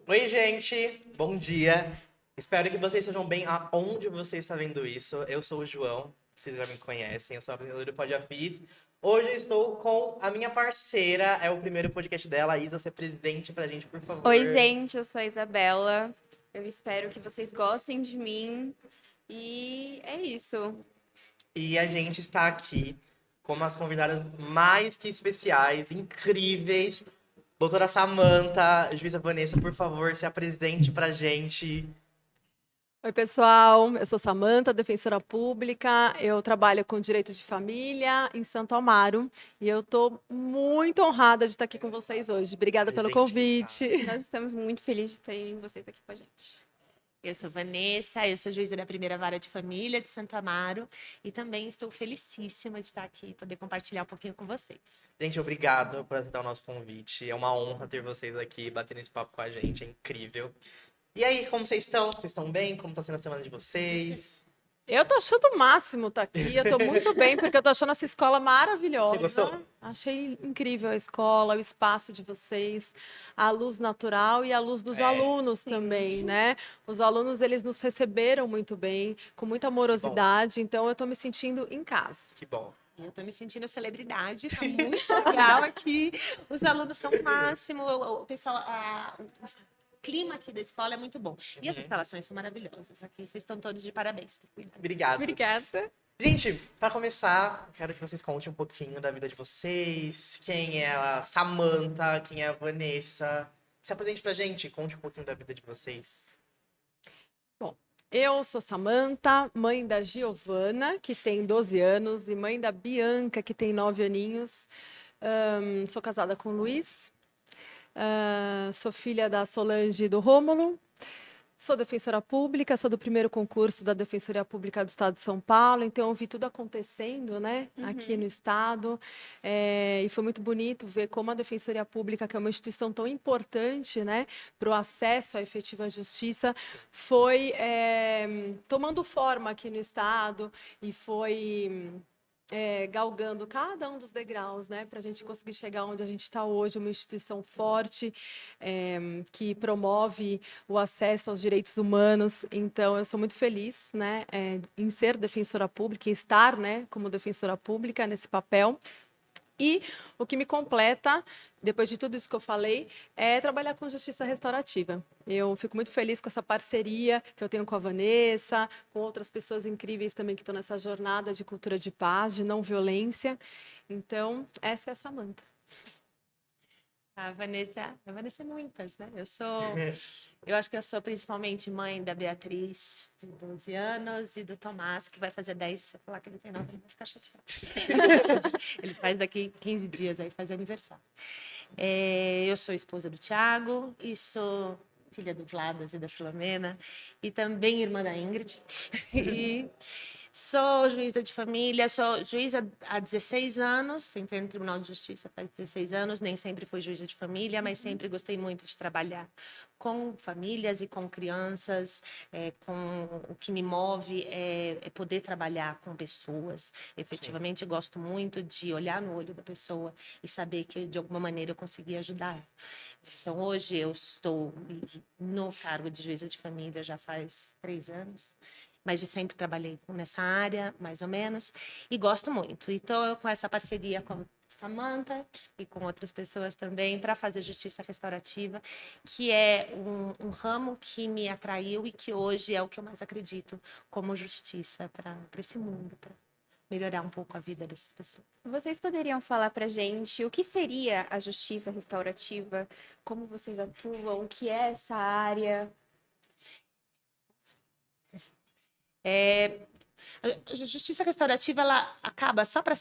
Oi, gente! Bom dia! Espero que vocês estejam bem aonde você está vendo isso. Eu sou o João, vocês já me conhecem, eu sou apresentador do Pod Afis. Hoje eu estou com a minha parceira, é o primeiro podcast dela. Isa, se apresente pra gente, por Oi, favor. gente, eu sou a Isabela. Eu espero que vocês gostem de mim. E é isso. E a gente está aqui com umas convidadas mais que especiais, incríveis. Doutora Samantha, juíza Vanessa, por favor, se apresente pra gente. Oi, pessoal. Eu sou Samantha, defensora pública. Eu trabalho com direito de família em Santo Amaro e eu estou muito honrada de estar aqui com vocês hoje. Obrigada A pelo gente está. convite. Nós estamos muito felizes de terem vocês aqui com a gente. Eu sou Vanessa, eu sou juíza da primeira vara de família de Santo Amaro e também estou felicíssima de estar aqui e poder compartilhar um pouquinho com vocês. Gente, obrigado por aceitar o nosso convite. É uma honra ter vocês aqui batendo esse papo com a gente, é incrível. E aí, como vocês estão? Vocês estão bem? Como está sendo a semana de vocês? Eu tô achando o máximo estar aqui. Eu tô muito bem porque eu tô achando essa escola maravilhosa. Você gostou? Achei incrível a escola, o espaço de vocês, a luz natural e a luz dos alunos também, né? Os alunos, eles nos receberam muito bem, com muita amorosidade, então eu tô me sentindo em casa. Que bom. Eu estou me sentindo celebridade, tá muito legal aqui. Os alunos são o máximo, o pessoal, o clima aqui da escola é muito bom. E as instalações são maravilhosas. Aqui vocês estão todos de parabéns por cuidar. Obrigado. Obrigada. Gente, para começar, quero que vocês contem um pouquinho da vida de vocês. Quem é a Samantha? Quem é a Vanessa? Se apresente pra gente, conte um pouquinho da vida de vocês. Bom, eu sou Samantha, mãe da Giovana, que tem 12 anos, e mãe da Bianca, que tem 9 aninhos. Sou casada com o Luiz. Sou filha da Solange e do Rômulo. Sou defensora pública, sou do primeiro concurso da Defensoria Pública do Estado de São Paulo, então eu vi tudo acontecendo, né, aqui no Estado. E foi muito bonito ver como a Defensoria Pública, que é uma instituição tão importante, né, para o acesso à efetiva justiça, foi tomando forma aqui no Estado e foi galgando cada um dos degraus, né, para a gente conseguir chegar onde a gente está hoje, uma instituição forte, que promove o acesso aos direitos humanos. Então, eu sou muito feliz, né, em ser defensora pública, em estar, né, como defensora pública nesse papel. E o que me completa, depois de tudo isso que eu falei, é trabalhar com justiça restaurativa. Eu fico muito feliz com essa parceria que eu tenho com a Vanessa, com outras pessoas incríveis também que estão nessa jornada de cultura de paz, de não violência. Então, essa é a Samantha. A Vanessa é muitas, né? Eu acho que eu sou principalmente mãe da Beatriz, de 12 anos, e do Tomás, que vai fazer 10. Se eu falar que ele tem 9, ele vai ficar chateado. Ele faz daqui 15 dias, aí faz aniversário. Eu sou esposa do Tiago e sou filha do Vladas e da Filomena, e também irmã da Ingrid. E sou juíza de família, sou juíza há 16 anos, entrei no Tribunal de Justiça faz 16 anos, nem sempre fui juíza de família, mas sempre gostei muito de trabalhar com famílias e com crianças, o que me move é poder trabalhar com pessoas. Efetivamente, gosto muito de olhar no olho da pessoa e saber que, de alguma maneira, eu consegui ajudar. Então, hoje eu estou no cargo de juíza de família já faz 3 anos, mas de sempre trabalhei nessa área, mais ou menos, e gosto muito. E estou com essa parceria com a Samantha e com outras pessoas também para fazer justiça restaurativa, que é um ramo que me atraiu e que hoje é o que eu mais acredito como justiça para esse mundo, para melhorar um pouco a vida dessas pessoas. Vocês poderiam falar pra gente o que seria a justiça restaurativa? Como vocês atuam? O que é essa área? A justiça restaurativa, ela acaba, só para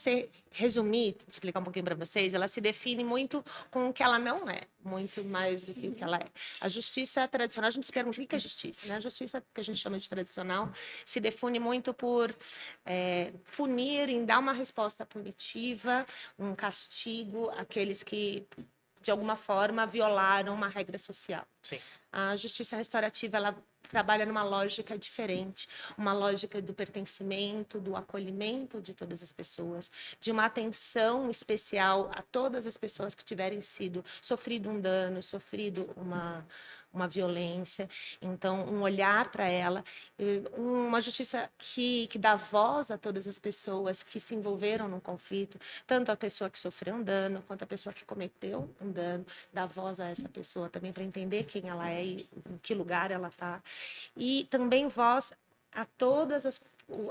resumir, explicar um pouquinho para vocês, ela se define muito com o que ela não é, muito mais do que o que ela é. A justiça tradicional, a gente se pergunta o que é justiça, né? A justiça que a gente chama de tradicional se define muito por punir, em dar uma resposta punitiva, um castigo àqueles que, de alguma forma, violaram uma regra social. Sim. A justiça restaurativa, ela trabalha numa lógica diferente, uma lógica do pertencimento, do acolhimento de todas as pessoas, de uma atenção especial a todas as pessoas que tiverem sofrido um dano, sofrido uma violência. Então, um olhar para ela, uma justiça que dá voz a todas as pessoas que se envolveram no conflito, tanto a pessoa que sofreu um dano, quanto a pessoa que cometeu um dano, dá voz a essa pessoa também para entender quem ela é e em que lugar ela está. E também voz a todas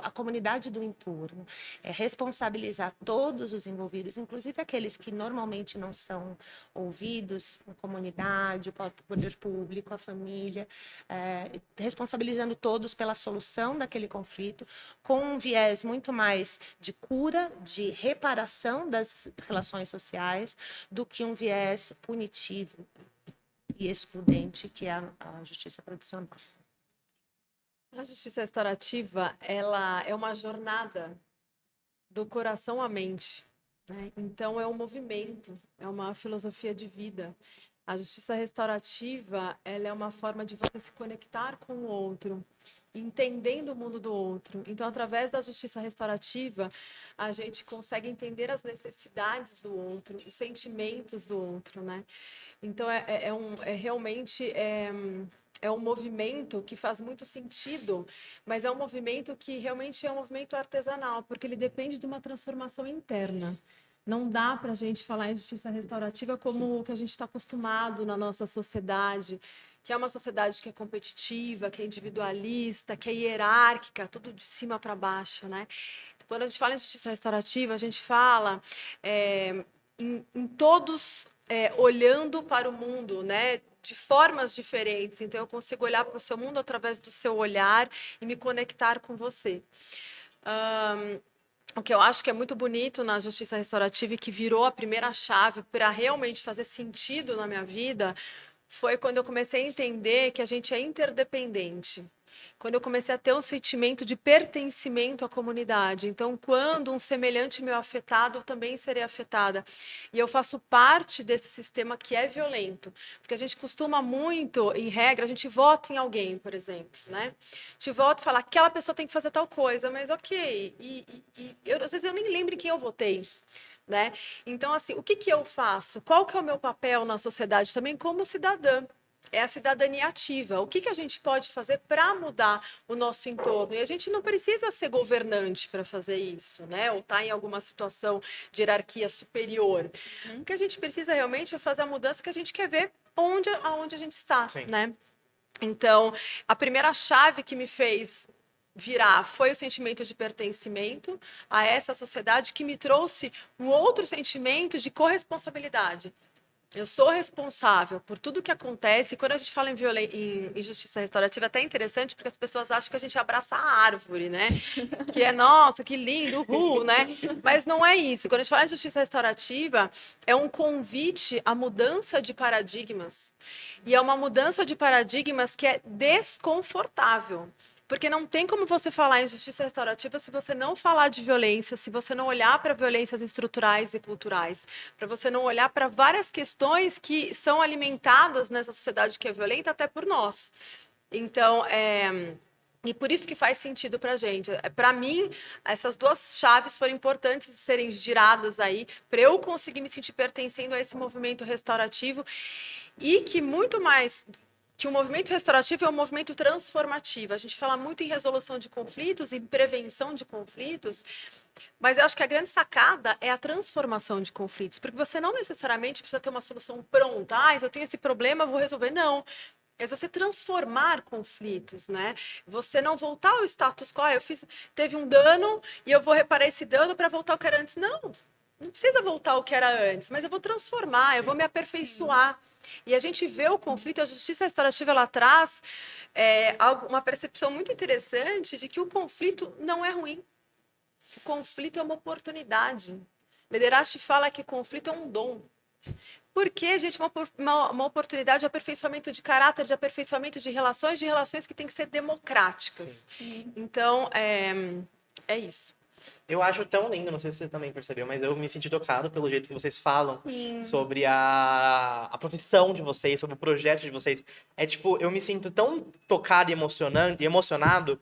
a comunidade do entorno, responsabilizar todos os envolvidos, inclusive aqueles que normalmente não são ouvidos, a comunidade, o poder público, a família, responsabilizando todos pela solução daquele conflito, com um viés muito mais de cura, de reparação das relações sociais, do que um viés punitivo e excludente, que é a justiça tradicional. A justiça restaurativa, ela é uma jornada do coração à mente, né? Então, é um movimento, é uma filosofia de vida. A justiça restaurativa, ela é uma forma de você se conectar com o outro, entendendo o mundo do outro. Então, através da justiça restaurativa, a gente consegue entender as necessidades do outro, os sentimentos do outro, né? Então, realmente é um movimento que faz muito sentido, mas é um movimento que realmente é um movimento artesanal, porque ele depende de uma transformação interna. Não dá para a gente falar em justiça restaurativa como o que a gente está acostumado na nossa sociedade, que é uma sociedade que é competitiva, que é individualista, que é hierárquica, tudo de cima para baixo, né? Quando a gente fala em justiça restaurativa, a gente fala em todos olhando para o mundo, né? De formas diferentes. Então, eu consigo olhar para o seu mundo através do seu olhar e me conectar com você. O que eu acho que é muito bonito na justiça restaurativa e que virou a primeira chave para realmente fazer sentido na minha vida foi quando eu comecei a entender que a gente é interdependente. Quando eu comecei a ter um sentimento de pertencimento à comunidade. Então, quando um semelhante meu é afetado, eu também serei afetada. E eu faço parte desse sistema que é violento. Porque a gente costuma muito, em regra, a gente vota em alguém, por exemplo, né? A gente vota e fala, aquela pessoa tem que fazer tal coisa, mas ok. Às vezes eu nem lembro em quem eu votei. Né? Então, assim, o que eu faço? Qual que é o meu papel na sociedade também como cidadã? É a cidadania ativa. O que a gente pode fazer para mudar o nosso entorno? E a gente não precisa ser governante para fazer isso, né? Ou estar em alguma situação de hierarquia superior. O que a gente precisa realmente é fazer a mudança que a gente quer ver aonde a gente está, né? Então, a primeira chave que me fez virar foi o sentimento de pertencimento a essa sociedade, que me trouxe um outro sentimento de corresponsabilidade. Eu sou responsável por tudo que acontece. E quando a gente fala em justiça restaurativa, é até interessante, porque as pessoas acham que a gente abraça a árvore, né? Que é, nossa, que lindo, né? Mas não é isso. Quando a gente fala em justiça restaurativa, é um convite à mudança de paradigmas. E é uma mudança de paradigmas que é desconfortável. Porque não tem como você falar em justiça restaurativa se você não falar de violência, se você não olhar para violências estruturais e culturais, para você não olhar para várias questões que são alimentadas nessa sociedade que é violenta até por nós. Então, e por isso que faz sentido para a gente. Para mim, essas duas chaves foram importantes de serem giradas aí, para eu conseguir me sentir pertencendo a esse movimento restaurativo, e que muito mais que o movimento restaurativo é um movimento transformativo. A gente fala muito em resolução de conflitos, em prevenção de conflitos, mas eu acho que a grande sacada é a transformação de conflitos, porque você não necessariamente precisa ter uma solução pronta. Eu tenho esse problema, eu vou resolver. Não. É você transformar conflitos, né? Você não voltar ao status quo. Teve um dano e eu vou reparar esse dano para voltar ao que era antes. Não precisa voltar ao que era antes, mas eu vou transformar, eu vou me aperfeiçoar. E a gente vê o conflito, a justiça restaurativa, ela traz uma percepção muito interessante de que o conflito não é ruim. O conflito é uma oportunidade. Liderazzi fala que o conflito é um dom. Porque, gente, uma oportunidade de aperfeiçoamento de caráter, de aperfeiçoamento de relações que têm que ser democráticas. Sim. Então, é isso. Eu acho tão lindo, não sei se você também percebeu, mas eu me senti tocado pelo jeito que vocês falam sobre a profissão de vocês, sobre o projeto de vocês. Eu me sinto tão tocado e emocionado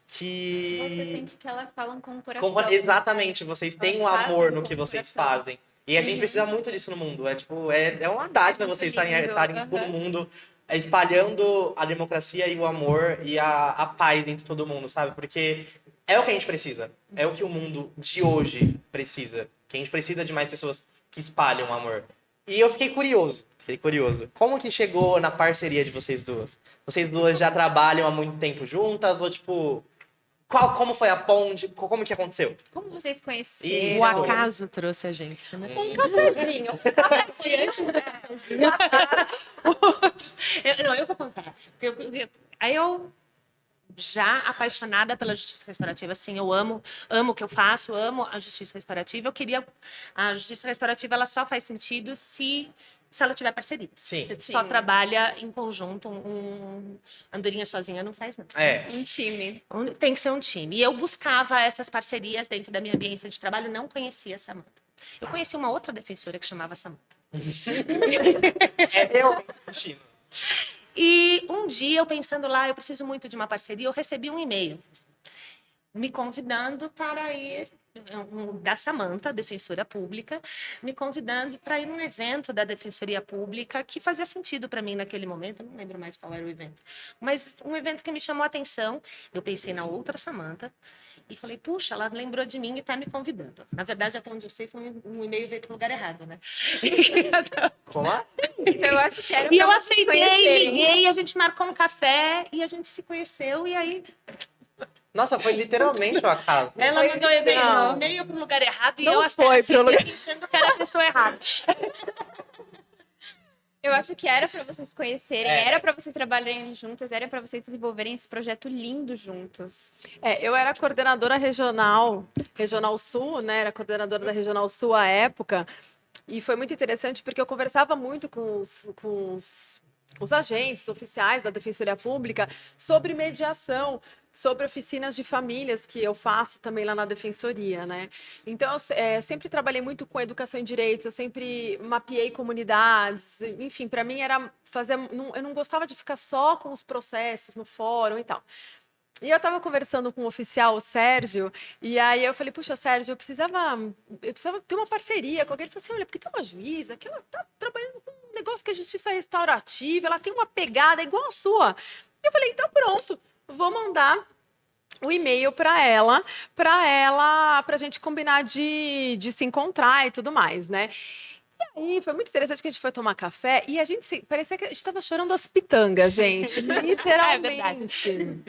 que... Você sente que elas falam com o coração. Exatamente, vocês têm um amor no que vocês fazem. E a gente precisa muito disso no mundo. É uma dádiva vocês estarem em todo mundo espalhando a democracia e o amor e a paz dentro de todo mundo, sabe? Porque é o que a gente precisa. É o que o mundo de hoje precisa. Que a gente precisa de mais pessoas que espalham o amor. E eu fiquei curioso. Como que chegou na parceria de vocês duas? Vocês duas já trabalham há muito tempo juntas? Ou, tipo, como foi a ponte? Como que aconteceu? Como vocês Isso. conheceram? O acaso trouxe a gente, né? Um cafezinho. Não, eu vou contar. Aí eu já apaixonada pela justiça restaurativa, assim, eu amo o que eu faço, amo a justiça restaurativa. A justiça restaurativa, ela só faz sentido se ela tiver parceria. Sim. Você só Sim. trabalha em conjunto, andorinha sozinha não faz nada. Um time. Tem que ser um time. E eu buscava essas parcerias dentro da minha ambiência de trabalho, não conhecia a Samanta. Eu conheci uma outra defensora que chamava Samanta. É realmente destino. E um dia, eu pensando lá, eu preciso muito de uma parceria, eu recebi um e-mail me convidando para ir, da Samanta, defensora pública, me convidando para ir num evento da Defensoria Pública que fazia sentido para mim naquele momento, eu não lembro mais qual era o evento, mas um evento que me chamou a atenção. Eu pensei na outra Samanta e falei, puxa, ela lembrou de mim e está me convidando. Na verdade, até onde eu sei, foi um e-mail veio para o lugar errado, né? Como assim? Então eu acho que era E pra eu vocês aceitei, conhecerem. liguei, a gente marcou um café e a gente se conheceu e aí Nossa, foi literalmente um acaso. ela Foi mandou não. e-mail para o lugar errado e Não eu foi aceitei pro lugar- pensando que era a pessoa errada. Eu acho que era pra vocês conhecerem, É. era pra vocês trabalharem juntas, era pra vocês desenvolverem esse projeto lindo juntos. Eu era coordenadora regional Sul, né? Era coordenadora da Regional Sul à época. E foi muito interessante porque eu conversava muito com os agentes oficiais da Defensoria Pública sobre mediação, sobre oficinas de famílias que eu faço também lá na Defensoria, né? Então, eu sempre trabalhei muito com educação em direitos, eu sempre mapeei comunidades, enfim, para mim era eu não gostava de ficar só com os processos no fórum e tal. E eu estava conversando com o oficial, o Sérgio, e aí eu falei, puxa, Sérgio, eu precisava ter uma parceria com alguém. Ele falou assim, olha, porque tem uma juíza que ela está trabalhando com um negócio que é justiça restaurativa, ela tem uma pegada igual a sua. Eu falei, então pronto, vou mandar o e-mail para a gente combinar de se encontrar e tudo mais, né? E aí, foi muito interessante que a gente foi tomar café e parecia que a gente estava chorando as pitangas, gente. Literalmente.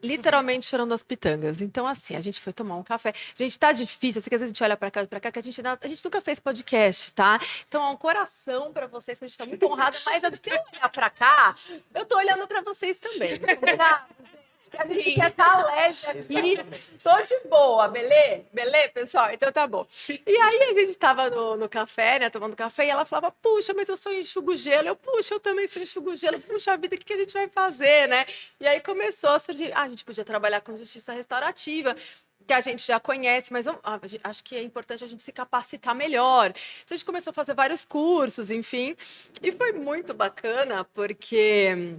Literalmente chorando as pitangas. Então, assim, a gente foi tomar um café. Gente, tá difícil. Assim, que às vezes a gente olha pra cá e pra cá, que a gente nunca fez podcast, tá? Então, é um coração pra vocês, que a gente tá muito honrado. Mas, assim, se eu olhar pra cá, eu tô olhando pra vocês também. Combinado, gente? A gente quer estar leve aqui. Tô de boa, belê? Belê, pessoal? Então tá bom. E aí a gente tava no café, né? Tomando café, e ela falava, puxa, mas eu sou enxugo-gelo. Puxa, eu também sou enxugo-gelo. Puxa vida, o que a gente vai fazer, né? E aí começou a surgir, a gente podia trabalhar com justiça restaurativa, que a gente já conhece, mas acho que é importante a gente se capacitar melhor. Então a gente começou a fazer vários cursos, enfim. E foi muito bacana, porque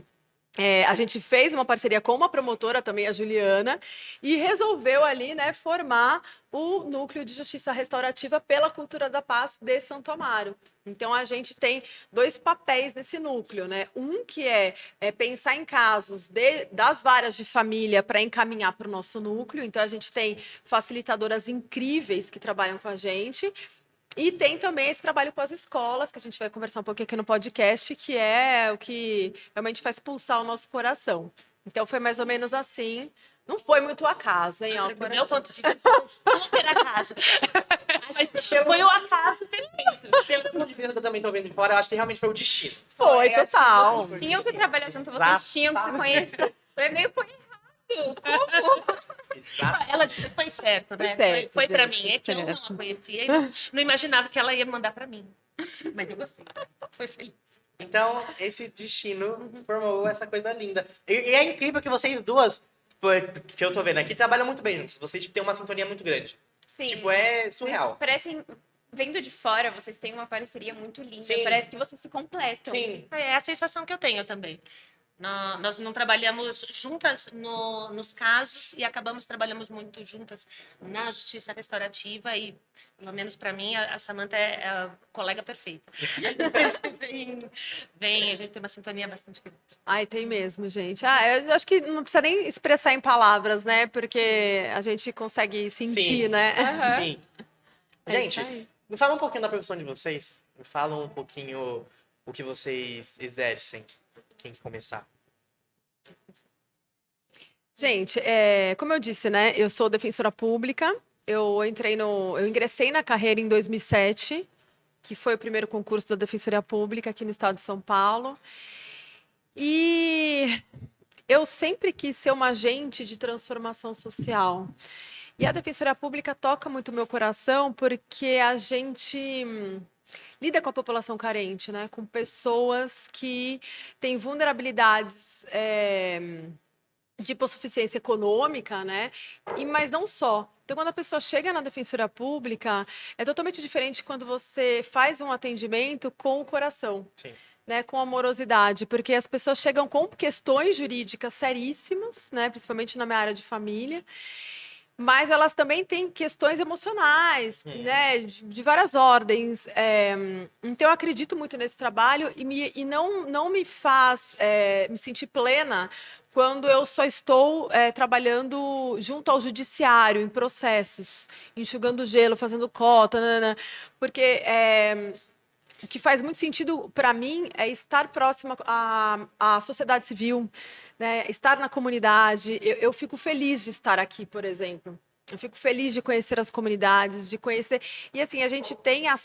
a gente fez uma parceria com uma promotora também, a Juliana, e resolveu ali, né, formar o Núcleo de Justiça Restaurativa pela Cultura da Paz de Santo Amaro. Então, a gente tem dois papéis nesse núcleo, né? Um que é pensar em casos das varas de família para encaminhar para o nosso núcleo. Então, a gente tem facilitadoras incríveis que trabalham com a gente. E tem também esse trabalho com as escolas, que a gente vai conversar um pouquinho aqui no podcast, que é o que realmente faz pulsar o nosso coração. Então, foi mais ou menos assim. Não foi muito acaso, hein? Do meu ponto de vista, foi super acaso. Mas foi o acaso perfeito. Pelo ponto de vista que eu também tô vendo de fora, eu acho que realmente foi o destino. Foi, Eu acho que total. Vocês tinham que trabalhar junto, vocês Exato. tinham que se conhecer. Foi meio foi errado. Como? Exato. Ela disse que foi certo, né? Foi certo, Foi para gente, mim. É que eu não a certo. conhecia e não imaginava que ela ia mandar para mim. Mas eu gostei. Foi feliz. Então, esse destino formou essa coisa linda. E é incrível que vocês duas, que eu tô vendo aqui, trabalham muito bem juntos. Vocês têm uma sintonia muito grande. Sim. Tipo, é Vocês surreal. parecem, vendo de fora, vocês têm uma parceria muito linda. Sim. Parece que vocês se completam. Sim. É a sensação que eu tenho também. Nós não trabalhamos juntas nos casos e acabamos trabalhamos muito juntas na justiça restaurativa e, pelo menos para mim, a Samantha é a colega perfeita. A gente tem uma sintonia bastante grande. Ai, tem mesmo, gente. Eu acho que não precisa nem expressar em palavras, né? Porque a gente consegue sentir, Sim. né? Sim. É Gente, isso aí. me fala um pouquinho da profissão de vocês. Me fala um pouquinho o que vocês exercem. Quem que começar? Gente, como eu disse, né? Eu sou defensora pública. Eu ingressei na carreira em 2007, que foi o primeiro concurso da Defensoria Pública aqui no estado de São Paulo. E eu sempre quis ser uma agente de transformação social. E a Defensoria Pública toca muito o meu coração porque a gente lida com a população carente, né? Com pessoas que têm vulnerabilidades de hipossuficiência econômica, né? Mas não só. Então, quando a pessoa chega na Defensoria Pública, é totalmente diferente quando você faz um atendimento com o coração. Sim. Né, com amorosidade, porque as pessoas chegam com questões jurídicas seríssimas, né, principalmente na minha área de família, mas elas também têm questões emocionais, né, de várias ordens. Então, eu acredito muito nesse trabalho e não me faz me sentir plena quando eu só estou trabalhando junto ao judiciário, em processos, enxugando gelo, fazendo cota, nanana, porque o que faz muito sentido para mim é estar próxima à sociedade civil, né? Estar na comunidade. Eu fico feliz de estar aqui, por exemplo. Eu fico feliz de conhecer as comunidades, de conhecer. E assim, a gente tem a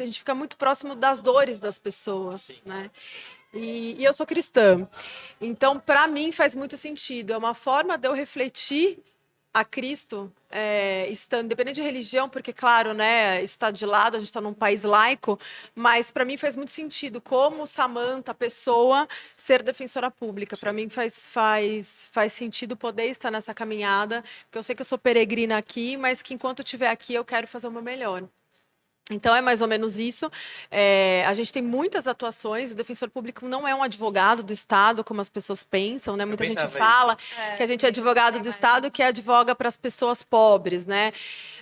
gente fica muito próximo das dores das pessoas, né? E eu sou cristã. Então, para mim, faz muito sentido. É uma forma de eu refletir a Cristo, estando, independente de religião, porque, claro, né, isso está de lado, a gente está num país laico, mas para mim faz muito sentido, como Samantha, pessoa, ser defensora pública. Para mim faz sentido poder estar nessa caminhada, porque eu sei que eu sou peregrina aqui, mas que enquanto eu estiver aqui, eu quero fazer o meu melhor. Então, é mais ou menos isso. A gente tem muitas atuações. O defensor público não é um advogado do Estado, como as pessoas pensam, né? Muita gente pensava fala que a gente é advogado do Estado que advoga para as pessoas pobres, né?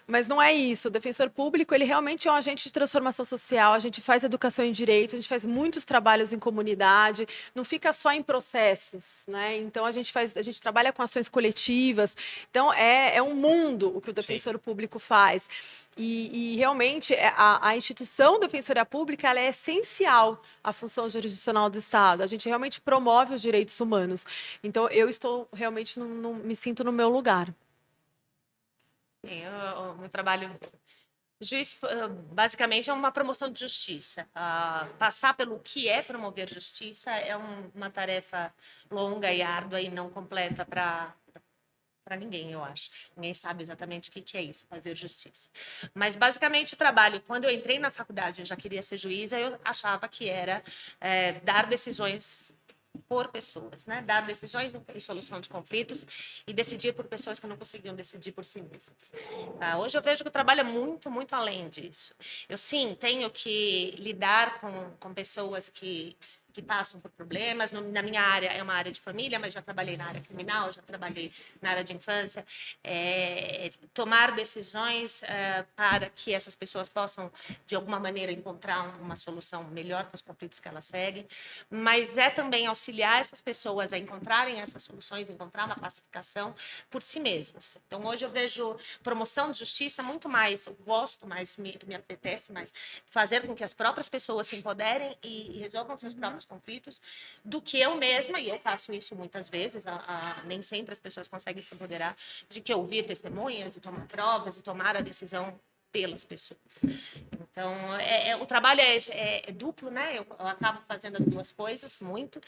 Mas não é isso. O defensor público, ele realmente é um agente de transformação social. A gente faz educação em direitos, a gente faz muitos trabalhos em comunidade, não fica só em processos, né? Então, a gente trabalha com ações coletivas. Então, é um mundo o que o defensor público faz. E realmente a instituição Defensoria Pública ela é essencial à função jurisdicional do Estado. A gente realmente promove os direitos humanos. Então, eu estou realmente, me sinto no meu lugar. O meu trabalho... Juiz, basicamente, é uma promoção de justiça. Passar pelo que é promover justiça é uma tarefa longa e árdua e não completa para ninguém, eu acho. Ninguém sabe exatamente o que é isso, fazer justiça. Mas, basicamente, o trabalho... Quando eu entrei na faculdade, eu já queria ser juíza, eu achava que era dar decisões por pessoas, né? Dar decisões em solução de conflitos e decidir por pessoas que não conseguiam decidir por si mesmas. Hoje eu vejo que o trabalho é muito, muito além disso. Eu, sim, tenho que lidar com pessoas que passam por problemas. Na minha área, é uma área de família, mas já trabalhei na área criminal, já trabalhei na área de infância. Tomar decisões para que essas pessoas possam, de alguma maneira, encontrar uma solução melhor para os conflitos que elas seguem. Mas é também auxiliar essas pessoas a encontrarem essas soluções, encontrar uma pacificação por si mesmas. Então, hoje eu vejo promoção de justiça muito mais, eu gosto mais, me apetece mais, fazer com que as próprias pessoas se empoderem e resolvam seus próprios conflitos, do que eu mesma, e eu faço isso muitas vezes, nem sempre as pessoas conseguem se empoderar, de que ouvir testemunhas e tomar provas e tomar a decisão pelas pessoas. Então, o trabalho é duplo, né? Eu acabo fazendo as duas coisas muito,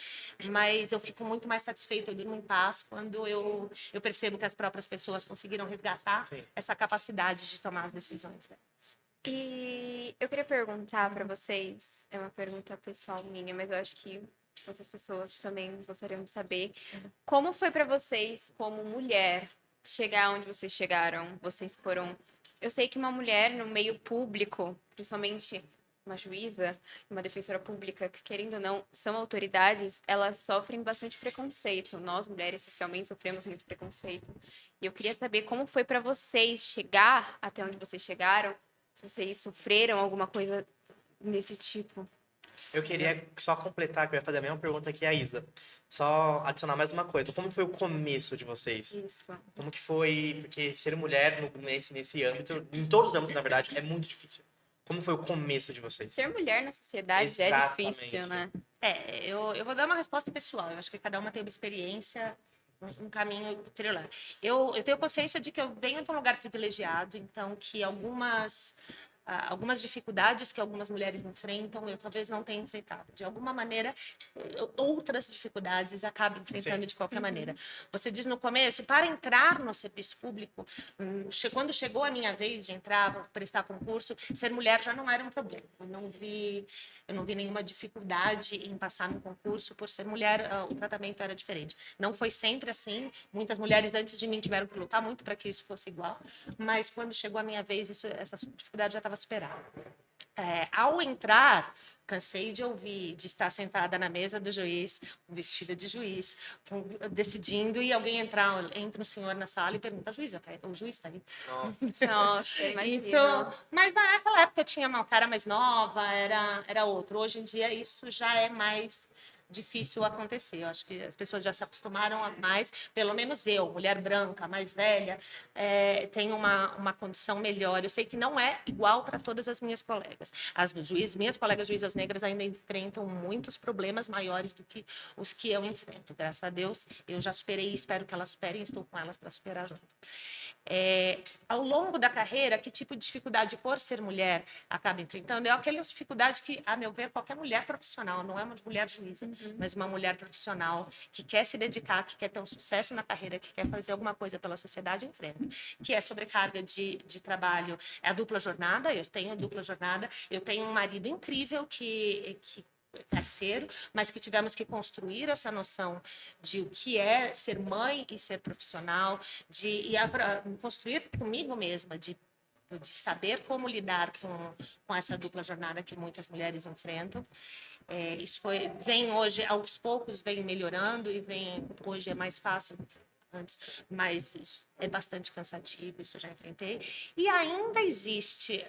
mas eu fico muito mais satisfeita, eu durmo em paz quando eu percebo que as próprias pessoas conseguiram resgatar essa capacidade de tomar as decisões delas. E eu queria perguntar para vocês, é uma pergunta pessoal minha, mas eu acho que outras pessoas também gostariam de saber, como foi para vocês, como mulher, chegar onde vocês chegaram? Vocês foram... Eu sei que uma mulher no meio público, principalmente uma juíza, uma defensora pública, que querendo ou não, são autoridades, elas sofrem bastante preconceito. Nós, mulheres, socialmente, sofremos muito preconceito. E eu queria saber como foi para vocês chegar até onde vocês chegaram, se vocês sofreram alguma coisa desse tipo. Eu queria só completar, que eu ia fazer a mesma pergunta que a Isa. Só adicionar mais uma coisa. Como foi o começo de vocês? Isso. Como que foi? Porque ser mulher nesse âmbito, em todos os âmbitos, na verdade, é muito difícil. Como foi o começo de vocês? Ser mulher na sociedade já é Exatamente. difícil, né? Eu vou dar uma resposta pessoal. Eu acho que cada uma tem uma experiência, um caminho trilhar. Eu tenho consciência de que eu venho de um lugar privilegiado, então que algumas dificuldades que algumas mulheres enfrentam, eu talvez não tenha enfrentado. De alguma maneira, outras dificuldades acabo enfrentando Sim. de qualquer maneira. Você diz no começo, para entrar no serviço público, quando chegou a minha vez de entrar, prestar concurso, ser mulher já não era um problema. Eu não vi nenhuma dificuldade em passar no concurso por ser mulher, o tratamento era diferente. Não foi sempre assim. Muitas mulheres antes de mim tiveram que lutar muito para que isso fosse igual, mas quando chegou a minha vez, essa dificuldade já estava superada. Ao entrar, cansei de ouvir, de estar sentada na mesa do juiz, vestida de juiz, decidindo, e alguém entra um senhor na sala e pergunta: juíza, o juiz está aí? Nossa. Nossa, imagina. Mas naquela época eu tinha uma cara mais nova, era outro. Hoje em dia isso já é mais difícil acontecer. Eu acho que as pessoas já se acostumaram a mais, pelo menos eu, mulher branca, mais velha, tenho uma condição melhor. Eu sei que não é igual para todas as minhas colegas. Minhas colegas juízas negras ainda enfrentam muitos problemas maiores do que os que eu enfrento. Graças a Deus, eu já superei e espero que elas superem, estou com elas para superar junto. Ao longo da carreira, que tipo de dificuldade por ser mulher acaba enfrentando? É aquela dificuldade que, a meu ver, qualquer mulher profissional, não é uma mulher juíza, mas uma mulher profissional que quer se dedicar, que quer ter um sucesso na carreira, que quer fazer alguma coisa pela sociedade, enfrenta. Que é sobrecarga de trabalho, é a dupla jornada, eu tenho dupla jornada, eu tenho um marido incrível que parceiro, mas que tivemos que construir essa noção de o que é ser mãe e ser profissional, construir comigo mesma, de saber como lidar com essa dupla jornada que muitas mulheres enfrentam. Isso vem hoje, aos poucos, vem melhorando e hoje é mais fácil do que antes, mas é bastante cansativo, isso eu já enfrentei. E ainda existe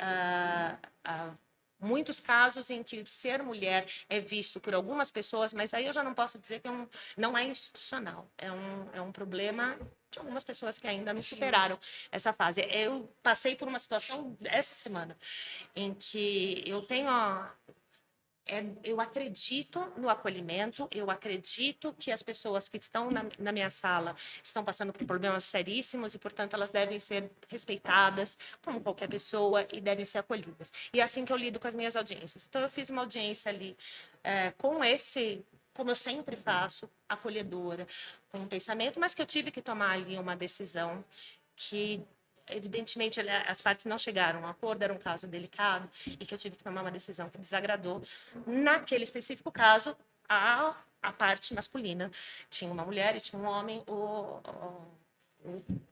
muitos casos em que ser mulher é visto por algumas pessoas, mas aí eu já não posso dizer que não é institucional. É um problema de algumas pessoas que ainda não superaram essa fase. Eu passei por uma situação essa semana em que eu acredito no acolhimento, eu acredito que as pessoas que estão na minha sala estão passando por problemas seríssimos e, portanto, elas devem ser respeitadas como qualquer pessoa e devem ser acolhidas. E é assim que eu lido com as minhas audiências. Então, eu fiz uma audiência ali como eu sempre faço, acolhedora, com um pensamento, mas que eu tive que tomar ali uma decisão que evidentemente as partes não chegaram a um acordo, era um caso delicado e que eu tive que tomar uma decisão que desagradou naquele específico caso a parte masculina. Tinha uma mulher e tinha um homem.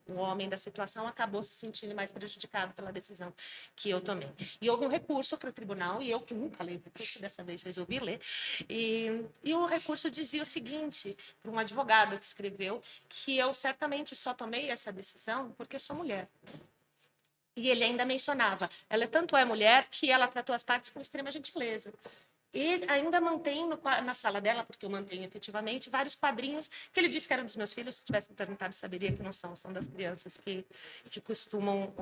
O homem da situação acabou se sentindo mais prejudicado pela decisão que eu tomei. E houve um recurso para o tribunal, e eu que nunca leio recurso, dessa vez resolvi ler, e o recurso dizia o seguinte, para um advogado que escreveu, que eu certamente só tomei essa decisão porque sou mulher. E ele ainda mencionava, ela tanto é mulher que ela tratou as partes com extrema gentileza. E ainda mantém na sala dela, porque eu mantenho efetivamente, vários quadrinhos que ele disse que eram dos meus filhos. Se tivesse me perguntado, saberia que não são das crianças que costumam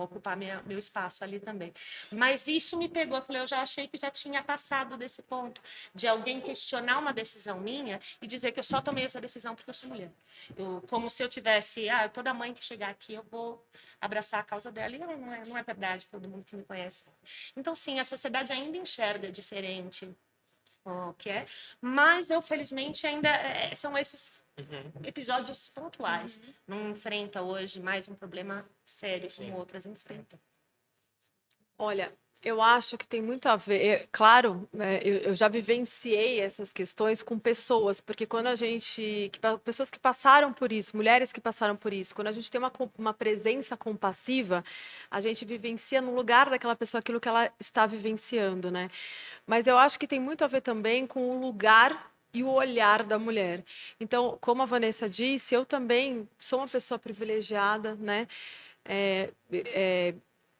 ocupar meu espaço ali também. Mas isso me pegou, eu falei, eu já achei que já tinha passado desse ponto, de alguém questionar uma decisão minha e dizer que eu só tomei essa decisão porque eu sou mulher. Como se eu tivesse, toda mãe que chegar aqui, eu vou abraçar a causa dela, e não é verdade, todo mundo que me conhece. Então, sim, a sociedade ainda enxerga diferente o que é, mas eu, felizmente, ainda são esses episódios pontuais. Não enfrenta hoje mais um problema sério como outras enfrentam. Olha, Eu acho que tem muito a ver. Claro, eu já vivenciei essas questões com pessoas, porque quando a gente. Pessoas que passaram por isso, mulheres que passaram por isso, quando a gente tem uma presença compassiva, a gente vivencia no lugar daquela pessoa aquilo que ela está vivenciando, né? Mas eu acho que tem muito a ver também com o lugar e o olhar da mulher. Então, como a Vanessa disse, eu também sou uma pessoa privilegiada, né? É, é,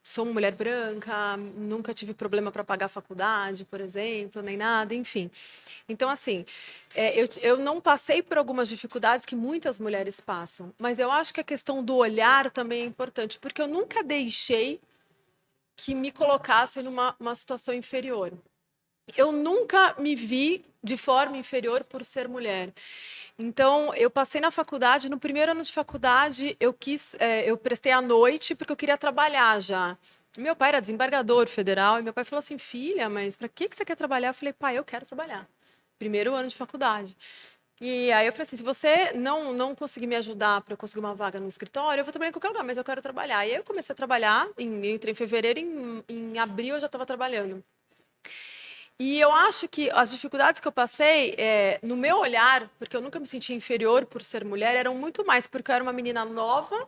sou uma mulher branca, nunca tive problema para pagar a faculdade, por exemplo, nem nada, enfim. Então, assim, eu não passei por algumas dificuldades que muitas mulheres passam, mas eu acho que a questão do olhar também é importante, porque eu nunca deixei que me colocassem numa uma situação inferior. Eu nunca me vi de forma inferior por ser mulher. Então, eu passei na faculdade, no primeiro ano de faculdade, eu prestei à noite porque eu queria trabalhar já. Meu pai era desembargador federal e meu pai falou assim, filha, mas para que você quer trabalhar? Eu falei, pai, eu quero trabalhar. Primeiro ano de faculdade. E aí eu falei assim, se você não conseguir me ajudar para eu conseguir uma vaga no escritório, eu vou trabalhar em qualquer lugar, mas eu quero trabalhar. E aí eu comecei a trabalhar, eu entrei em fevereiro, em abril eu já estava trabalhando. E eu acho que as dificuldades que eu passei, no meu olhar, porque eu nunca me senti inferior por ser mulher, eram muito mais porque eu era uma menina nova,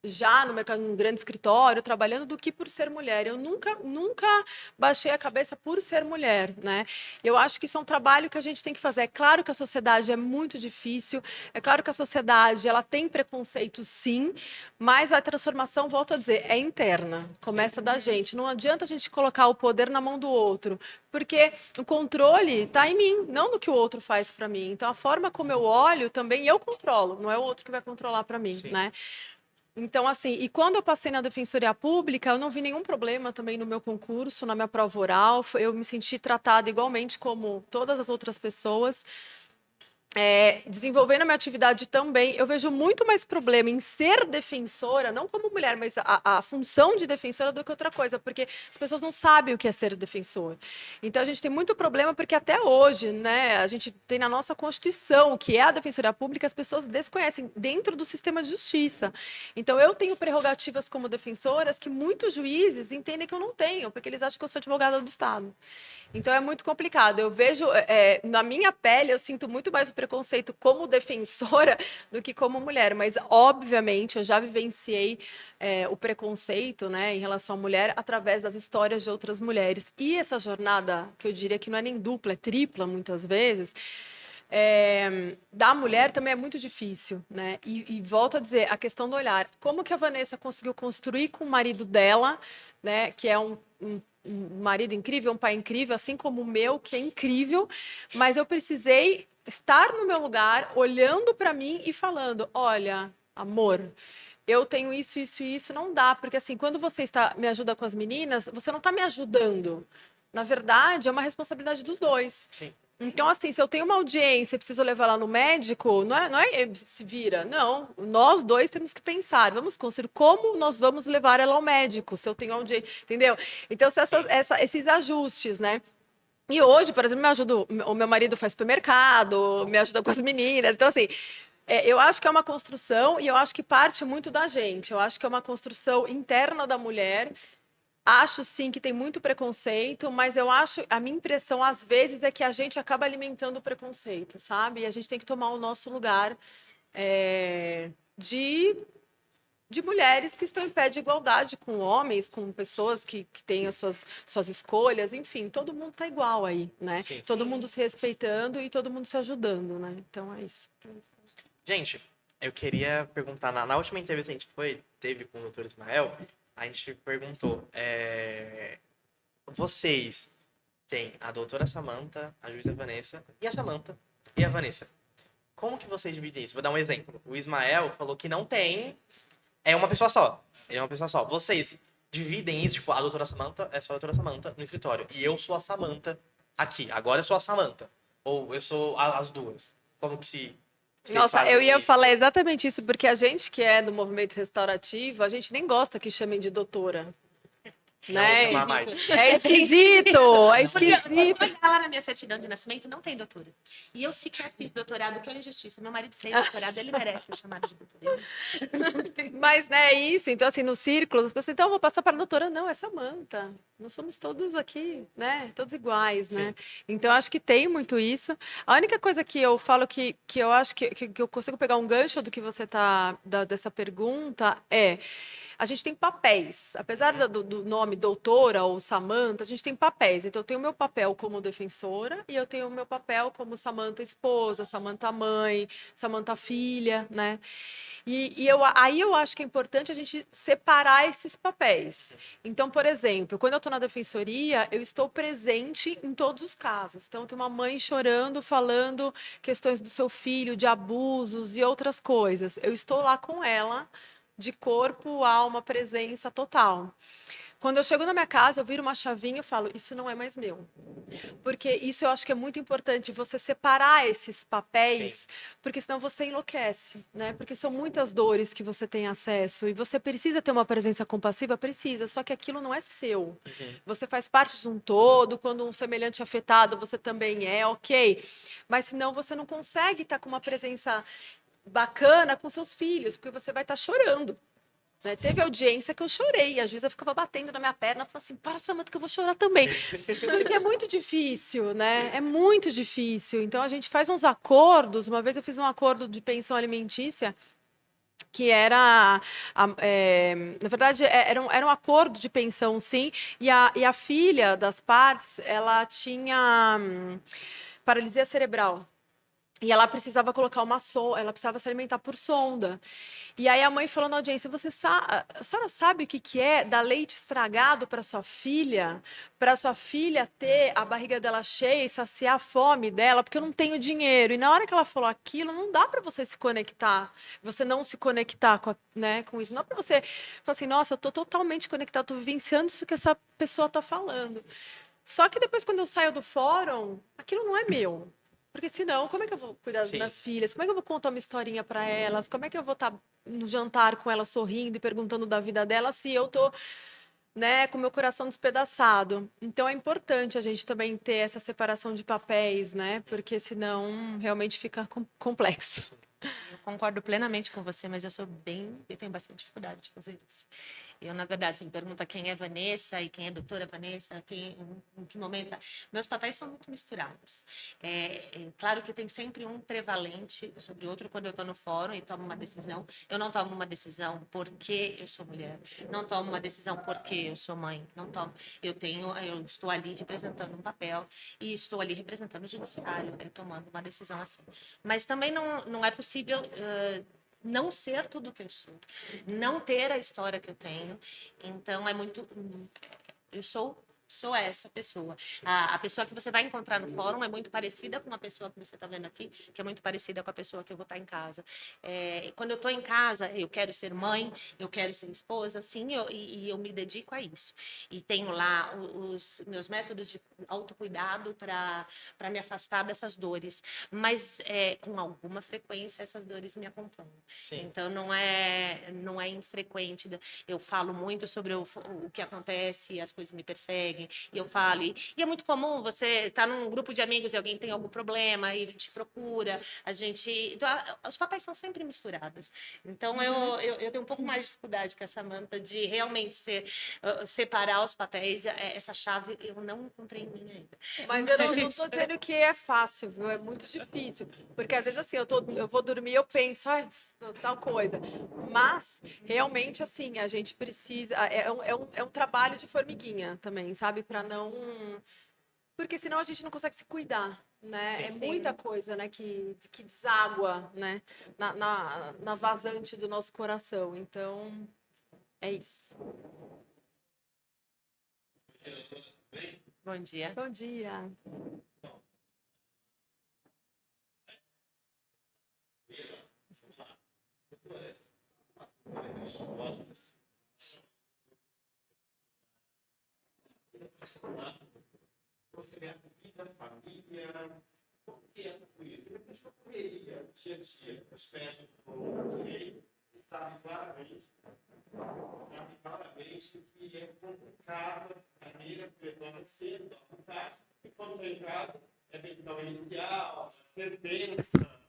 já no mercado, num grande escritório, trabalhando, do que por ser mulher. Eu nunca baixei a cabeça por ser mulher, né? Eu acho que isso é um trabalho que a gente tem que fazer. É claro que a sociedade é muito difícil, é claro que a sociedade ela tem preconceito, sim, mas a transformação, volto a dizer, é interna, começa da gente. Não adianta a gente colocar o poder na mão do outro, porque o controle está em mim, não no que o outro faz para mim. Então, a forma como eu olho também eu controlo, não é o outro que vai controlar para mim, Sim. né? Então, assim, e quando eu passei na Defensoria Pública, eu não vi nenhum problema também no meu concurso, na minha prova oral. Eu me senti tratada igualmente como todas as outras pessoas. Desenvolvendo a minha atividade também, eu vejo muito mais problema em ser defensora, não como mulher, mas a função de defensora do que outra coisa, porque as pessoas não sabem o que é ser defensor. Então a gente tem muito problema porque até hoje, né, a gente tem na nossa Constituição, que é a Defensoria Pública, as pessoas desconhecem dentro do sistema de justiça. Então eu tenho prerrogativas como defensoras que muitos juízes entendem que eu não tenho, porque eles acham que eu sou advogada do Estado. Então é muito complicado. Eu vejo, na minha pele, eu sinto muito mais o preconceito como defensora do que como mulher. Mas, obviamente, eu já vivenciei o preconceito, né, em relação à mulher através das histórias de outras mulheres. E essa jornada, que eu diria que não é nem dupla, é tripla, muitas vezes, da mulher também é muito difícil, né? E volto a dizer, a questão do olhar. Como que a Vanessa conseguiu construir com o marido dela, né, que é um marido incrível, um pai incrível, assim como o meu, que é incrível, mas eu precisei estar no meu lugar, olhando para mim e falando: olha, amor, eu tenho isso, isso e isso, não dá, porque assim, quando você me ajuda com as meninas, você não está me ajudando. Na verdade, é uma responsabilidade dos dois. Sim. Então, assim, se eu tenho uma audiência e preciso levar ela no médico, não é se vira, não. Nós dois temos que pensar, vamos construir como nós vamos levar ela ao médico, se eu tenho audiência, entendeu? Então, esses ajustes, né? E hoje, por exemplo, o meu marido faz supermercado, me ajuda com as meninas. Então, assim, eu acho que é uma construção e eu acho que parte muito da gente. Eu acho que é uma construção interna da mulher. Acho sim que tem muito preconceito, mas eu acho, a minha impressão às vezes é que a gente acaba alimentando o preconceito, sabe? E a gente tem que tomar o nosso lugar é, de, de mulheres que estão em pé de igualdade com homens, com pessoas que têm as suas escolhas, enfim, todo mundo está igual aí, né? Sim. Todo mundo se respeitando e todo mundo se ajudando, né? Então é isso. Gente, eu queria perguntar, na última entrevista que a gente teve com o doutor Ismael, a gente perguntou, vocês têm a doutora Samantha, a juíza Vanessa, e a Samantha e a Vanessa. Como que vocês dividem isso? Vou dar um exemplo. O Ismael falou que não tem, é uma pessoa só. Ele é uma pessoa só. Vocês dividem isso, tipo, a doutora Samantha é só a doutora Samantha no escritório, e eu sou a Samantha aqui. Agora eu sou a Samantha. Ou eu sou as duas. Como que vocês Nossa, fazem eu ia isso? falar exatamente isso, porque a gente que é do movimento restaurativo, a gente nem gosta que chamem de doutora. Não né? chamar mais. É esquisito, é Porque esquisito. se olhar lá na minha certidão de nascimento, não tem doutora. E eu sequer fiz doutorado, que é uma injustiça. Meu marido fez doutorado, ele merece ser chamado de doutora. Mas, né, é isso. Então, assim, nos círculos, as pessoas, então, eu vou passar para a doutora. Não, é Samanta. Nós somos todos aqui, né? Todos iguais, né? Então, acho que tem muito isso. A única coisa que eu falo que eu acho que eu consigo pegar um gancho do que você dessa pergunta é. A gente tem papéis. Apesar do nome doutora ou Samanta, a gente tem papéis. Então, eu tenho o meu papel como defensora e eu tenho o meu papel como Samanta esposa, Samanta mãe, Samanta filha, né? Aí eu acho que é importante a gente separar esses papéis. Então, por exemplo, quando eu estou na defensoria, eu estou presente em todos os casos. Então, tem uma mãe chorando, falando questões do seu filho, de abusos e outras coisas. Eu estou lá com ela, de corpo, alma, presença total. Quando eu chego na minha casa, eu viro uma chavinha e falo, isso não é mais meu. Porque isso eu acho que é muito importante, você separar esses papéis, porque senão você enlouquece, né? Porque são muitas dores que você tem acesso e você precisa ter uma presença compassiva, precisa, só que aquilo não é seu. Você faz parte de um todo, quando um semelhante é afetado, você também é, ok. Mas senão você não consegue estar com uma presença bacana com seus filhos, porque você vai estar chorando. Né? Teve audiência que eu chorei, a juíza ficava batendo na minha perna, falou assim, para, Samanta, que eu vou chorar também. Porque é muito difícil, né? É muito difícil. Então, a gente faz uns acordos, uma vez eu fiz um acordo de pensão alimentícia, que era, na verdade, era um acordo de pensão, sim, e a filha das partes, ela tinha paralisia cerebral. E ela precisava colocar uma sonda, ela precisava se alimentar por sonda. E aí a mãe falou na audiência: a senhora sabe o que é dar leite estragado para sua filha ter a barriga dela cheia e saciar a fome dela, porque eu não tenho dinheiro. E na hora que ela falou aquilo, não dá para você se conectar, você não se conectar com isso. Não é para você falar assim, nossa, eu estou totalmente conectada, estou vivenciando isso que essa pessoa está falando. Só que depois, quando eu saio do fórum, aquilo não é meu. Porque senão, como é que eu vou cuidar das minhas filhas? Como é que eu vou contar uma historinha para elas? Como é que eu vou estar no jantar com elas sorrindo e perguntando da vida delas se eu tô, né, com meu coração despedaçado? Então é importante a gente também ter essa separação de papéis, né? Porque senão realmente fica complexo. Eu concordo plenamente com você, mas eu tenho bastante dificuldade de fazer isso. Eu, na verdade, você me pergunta quem é Vanessa e quem é doutora Vanessa, em que momento. Meus papéis são muito misturados. Claro que tem sempre um prevalente sobre o outro quando eu estou no fórum e tomo uma decisão. Eu não tomo uma decisão porque eu sou mulher, não tomo uma decisão porque eu sou mãe, não tomo. Eu estou ali representando um papel e estou ali representando o judiciário, tomando uma decisão assim. Mas também não é possível não ser tudo o que eu sou, não ter a história que eu tenho. Então, eu sou essa pessoa. A pessoa que você vai encontrar no fórum é muito parecida com a pessoa que você está vendo aqui, que é muito parecida com a pessoa que eu vou estar em casa. Quando eu estou em casa, eu quero ser mãe, eu quero ser esposa, sim, e eu me dedico a isso. E tenho lá os meus métodos de autocuidado para me afastar dessas dores. Mas, com alguma frequência, essas dores me acompanham. Sim. Então, não é infrequente. Eu falo muito sobre o que acontece, as coisas me perseguem. E eu falo, e é muito comum você estar num grupo de amigos e alguém tem algum problema e te procura, os papéis são sempre misturados. Então, eu tenho um pouco mais de dificuldade com essa Samanta de realmente separar os papéis. Essa chave eu não encontrei em mim ainda. Mas eu não estou dizendo que é fácil, viu? É muito difícil. Porque às vezes assim, eu vou dormir e eu penso, ai, tal coisa. Mas, realmente, assim, a gente precisa. É um trabalho de formiguinha também, sabe? Para não. Porque senão a gente não consegue se cuidar. Né? Sim, é muita coisa, né, que deságua, né, na vazante do nosso coração. Então, é isso. Bom dia. Bom dia. Família, por que é tudo isso? Depois eu correria, dia a dia, as festas do direito, e sabe claramente obviamente, que é complicado a carreira, retorna cedo, complicado. E quando está em casa, é decisão inicial, sentença,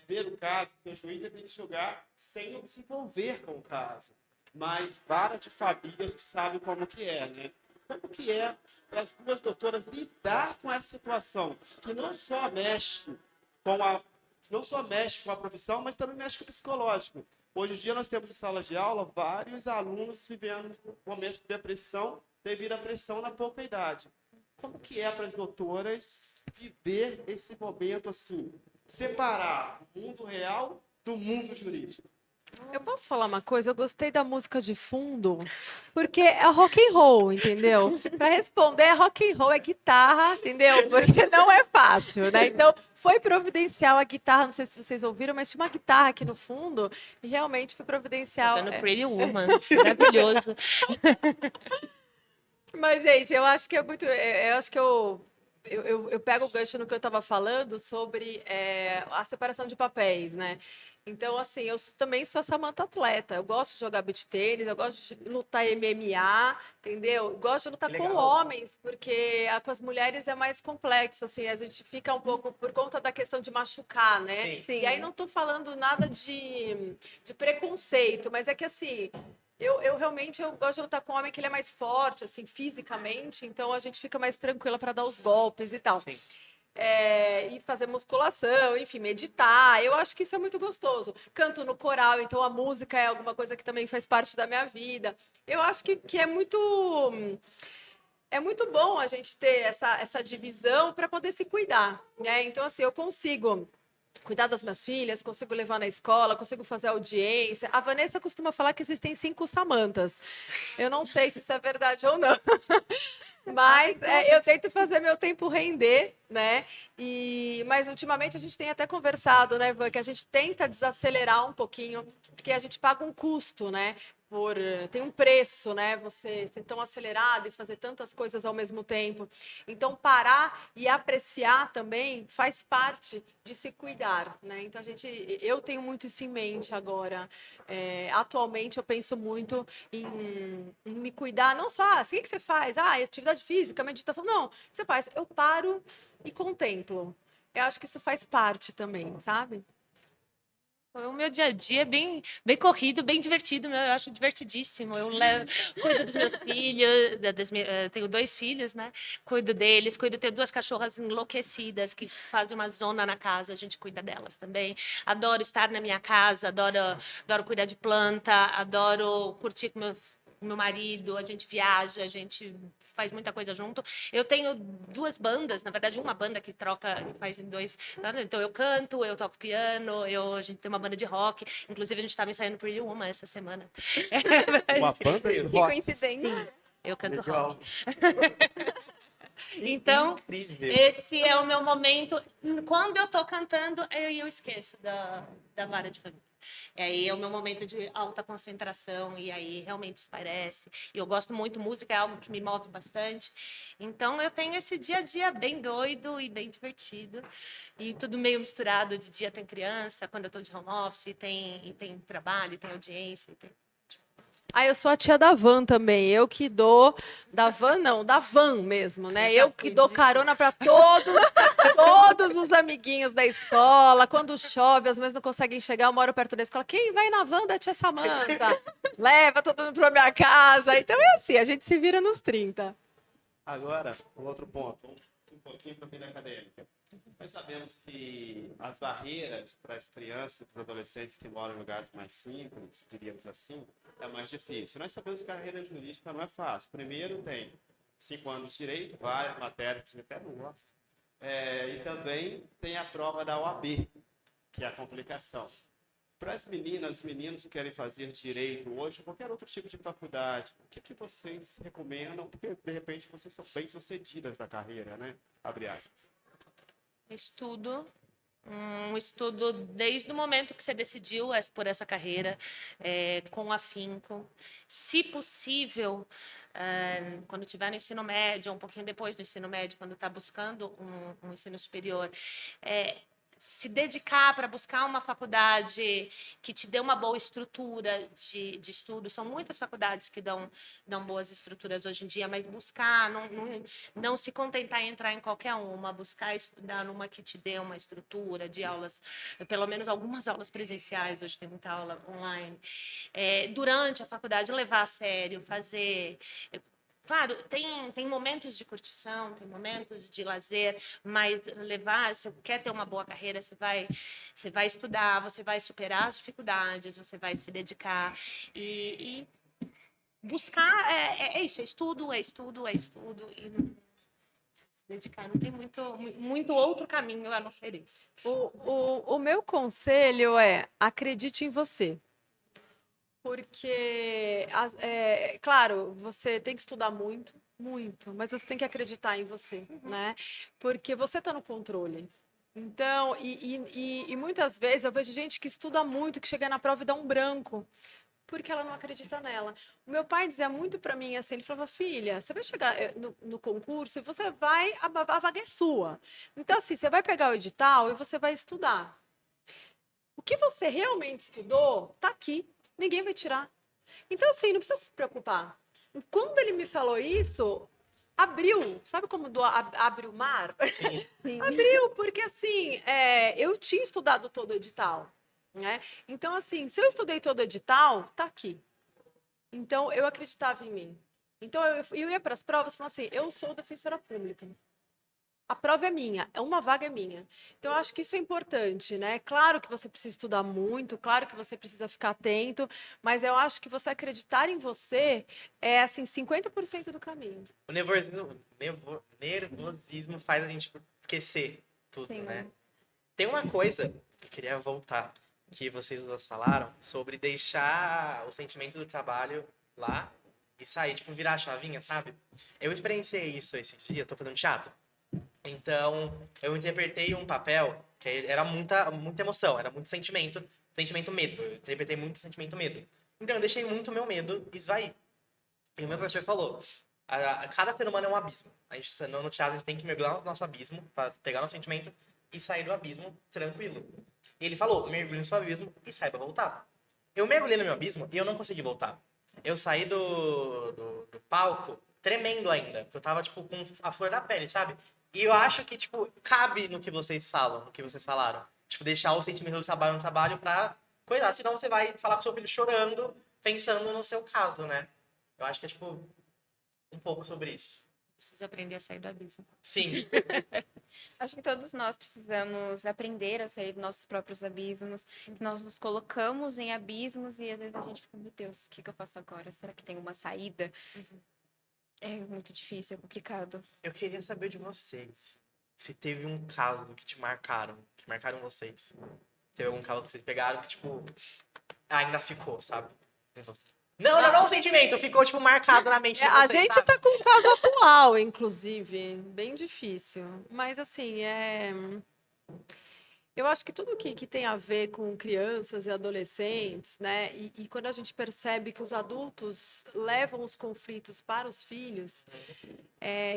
ver o caso, porque o juiz ele tem que julgar sem se envolver com o caso. Mas vara de família que sabe como que é, né? Como que é para as duas doutoras lidar com essa situação, que não só mexe com a profissão, mas também mexe com o psicológico. Hoje em dia nós temos em sala de aula vários alunos vivendo momentos de depressão devido à pressão na pouca idade. Como que é para as doutoras viver esse momento assim, separar o mundo real do mundo jurídico? Eu posso falar uma coisa? Eu gostei da música de fundo, porque é rock and roll, entendeu? Para responder é rock and roll, é guitarra, entendeu? Porque não é fácil, né? Então, foi providencial a guitarra, não sei se vocês ouviram, mas tinha uma guitarra aqui no fundo e realmente foi providencial. Tocando Pretty Woman, maravilhoso. Mas, gente, eu acho que é muito. Eu acho que eu pego o gancho no que eu estava falando sobre a separação de papéis, né? Então, assim, também sou essa Samantha atleta. Eu gosto de jogar beach tênis, eu gosto de lutar MMA, entendeu? Eu gosto de lutar Que com legal. homens, porque com as mulheres é mais complexo, assim, a gente fica um pouco por conta da questão de machucar, né? Sim. Sim. E aí não estou falando nada de preconceito, mas é que assim. Eu realmente gosto de lutar com um homem que ele é mais forte, assim, fisicamente, então a gente fica mais tranquila para dar os golpes e tal. Sim. E fazer musculação, enfim, meditar. Eu acho que isso é muito gostoso. Canto no coral, então a música é alguma coisa que também faz parte da minha vida. Eu acho que é muito bom a gente ter essa divisão para poder se cuidar, né? Então, assim, eu consigo cuidar das minhas filhas, consigo levar na escola, consigo fazer audiência. A Vanessa costuma falar que existem 5 Samantas. Eu não sei se isso é verdade ou não. Mas eu tento fazer meu tempo render, né? Mas ultimamente a gente tem até conversado, né, Ivan, que a gente tenta desacelerar um pouquinho, porque a gente paga um custo, né? Tem um preço, né? Você ser tão acelerado e fazer tantas coisas ao mesmo tempo. Então, parar e apreciar também faz parte de se cuidar, né? Então, eu tenho muito isso em mente agora. Atualmente, eu penso muito em me cuidar, não só, o que você faz? Atividade física, meditação. Não, o que você faz? Eu paro e contemplo. Eu acho que isso faz parte também, sabe? O meu dia a dia é bem, bem corrido, bem divertido, eu acho divertidíssimo. Cuido dos meus filhos, tenho 2 filhos, né? Cuido deles, tenho 2 cachorras enlouquecidas que fazem uma zona na casa, a gente cuida delas também. Adoro estar na minha casa, adoro cuidar de planta, adoro curtir com meu marido, a gente viaja, a gente faz muita coisa junto. Eu tenho 2 bandas, na verdade, uma banda que faz em 2. Então, eu canto, eu toco piano, a gente tem uma banda de rock. Inclusive, a gente estava ensaiando Pretty Woman essa semana. Uma banda de Que rock. coincidência. Eu canto Legal. rock. Então, Incrível. esse é o meu momento. Quando eu estou cantando, eu esqueço da vara de família. Aí é o meu momento de alta concentração e aí realmente esparece. E eu gosto muito, música é algo que me move bastante. Então eu tenho esse dia a dia bem doido e bem divertido. E tudo meio misturado. De dia tem criança, quando eu estou de home office, tem trabalho, tem audiência. Eu sou a tia da van também. Eu que dou. Da van, não, da van mesmo, né? Eu já Eu que fui dou desistir. carona para todos os amiguinhos da escola. Quando chove, as mães não conseguem chegar, eu moro perto da escola. Quem vai na van da tia Samanta? Leva todo mundo para minha casa. Então é assim, a gente se vira nos 30. Agora, um outro ponto, um pouquinho para a vida acadêmica. Nós sabemos que as barreiras para as crianças e para os adolescentes que moram em lugares mais simples, diríamos assim, é mais difícil. Nós sabemos que a carreira jurídica não é fácil. Primeiro, tem 5 anos de direito, várias matérias que você até não gosta. E também tem a prova da OAB, que é a complicação. Para as meninas, os meninos que querem fazer direito hoje, ou qualquer outro tipo de faculdade, o que vocês recomendam? Porque, de repente, vocês são bem-sucedidas na carreira, né? Abre aspas. Um estudo desde o momento que você decidiu por essa carreira, com afinco. Se possível, quando estiver no ensino médio, um pouquinho depois do ensino médio, quando está buscando um ensino superior, se dedicar para buscar uma faculdade que te dê uma boa estrutura de estudo. São muitas faculdades que dão boas estruturas hoje em dia, mas buscar, não se contentar em entrar em qualquer uma, buscar estudar numa que te dê uma estrutura de aulas, pelo menos algumas aulas presenciais, hoje tem muita aula online. Durante a faculdade, levar a sério, fazer. Claro, tem momentos de curtição, tem momentos de lazer, mas se você quer ter uma boa carreira, você vai estudar, você vai superar as dificuldades, você vai se dedicar e buscar, é isso, é estudo, e se dedicar. Não tem muito outro caminho a não ser esse. O meu conselho é acredite em você. Porque, claro, você tem que estudar muito, muito, mas você tem que acreditar em você, né? Porque você está no controle. Então, e muitas vezes eu vejo gente que estuda muito, que chega na prova e dá um branco, porque ela não acredita nela. O meu pai dizia muito para mim assim, ele falava, filha, você vai chegar no concurso e você vai, a vaga é sua. Então, assim, você vai pegar o edital e você vai estudar. O que você realmente estudou, tá aqui. Ninguém vai tirar. Então, assim, não precisa se preocupar. Quando ele me falou isso, abriu. Sabe como abre o mar? Abriu, porque assim, eu tinha estudado todo o edital. Né? Então, assim, se eu estudei todo o edital, tá aqui. Então, eu acreditava em mim. Então, eu ia para as provas falando assim, eu sou defensora pública. A prova é minha, uma vaga é minha. Então, eu acho que isso é importante, né? Claro que você precisa estudar muito, claro que você precisa ficar atento, mas eu acho que você acreditar em você é, assim, 50% do caminho. O nervosismo faz a gente esquecer tudo, Sim. né? Tem uma coisa que eu queria voltar, que vocês duas falaram, sobre deixar o sentimento do trabalho lá e sair, tipo, virar a chavinha, sabe? Eu experienciei isso esses dias, tô fazendo teatro. Então, eu interpretei um papel que era muita emoção, era muito sentimento medo. Eu interpretei muito sentimento medo. Então, eu deixei muito meu medo esvair. E o meu professor falou, cada ser humano é um abismo. A gente, no teatro, a gente tem que mergulhar no nosso abismo, para pegar nosso sentimento e sair do abismo tranquilo. E ele falou, mergulhe no seu abismo e saiba voltar. Eu mergulhei no meu abismo e eu não consegui voltar. Eu saí do palco tremendo ainda, porque eu tava, tipo, com a flor da pele, sabe? E eu acho que, tipo, cabe no que vocês falam, no que vocês falaram. Tipo, deixar o sentimento do trabalho no trabalho pra coisar, senão você vai falar com seu filho chorando, pensando no seu caso, né? Eu acho que é, tipo, um pouco sobre isso. Preciso aprender a sair do abismo. Sim. Acho que todos nós precisamos aprender a sair dos nossos próprios abismos. Nós nos colocamos em abismos e às vezes a gente fica, meu Deus, o que eu faço agora? Será que tem uma saída? É muito difícil, é complicado. Eu queria saber de vocês, se teve um caso que marcaram vocês. Teve algum caso que vocês pegaram que, tipo, ainda ficou, sabe? Não o sentimento, ficou, tipo, marcado na mente de A vocês, gente sabe? tá com um caso atual, inclusive, bem difícil. Mas, assim, eu acho que tudo que tem a ver com crianças e adolescentes, né? E quando a gente percebe que os adultos levam os conflitos para os filhos,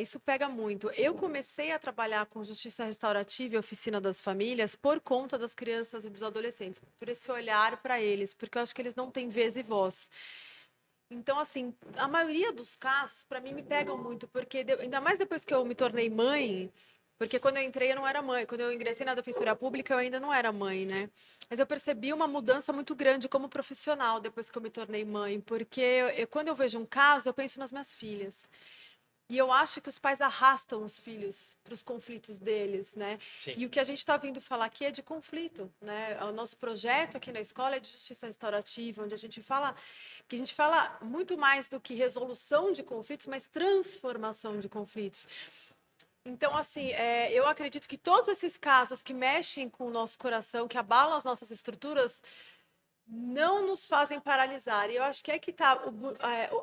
isso pega muito. Eu comecei a trabalhar com justiça restaurativa e oficina das famílias por conta das crianças e dos adolescentes, por esse olhar para eles, porque eu acho que eles não têm vez e voz. Então, assim, a maioria dos casos, para mim, me pegam muito, porque ainda mais depois que eu me tornei mãe, porque quando eu entrei eu não era mãe, quando eu ingressei na Defensoria Pública eu ainda não era mãe, né? Mas eu percebi uma mudança muito grande como profissional depois que eu me tornei mãe, porque quando eu vejo um caso, eu penso nas minhas filhas. E eu acho que os pais arrastam os filhos para os conflitos deles, né? Sim. E o que a gente está vindo falar aqui é de conflito, né? O nosso projeto aqui na escola é de justiça restaurativa, onde a gente fala muito mais do que resolução de conflitos, mas transformação de conflitos. Então, assim, eu acredito que todos esses casos que mexem com o nosso coração, que abalam as nossas estruturas, não nos fazem paralisar. E eu acho que é que está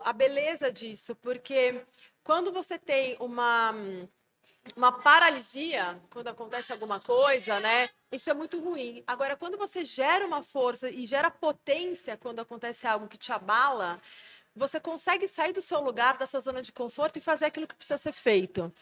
a beleza disso, porque quando você tem uma paralisia, quando acontece alguma coisa, né? Isso é muito ruim. Agora, quando você gera uma força e gera potência quando acontece algo que te abala, você consegue sair do seu lugar, da sua zona de conforto e fazer aquilo que precisa ser feito.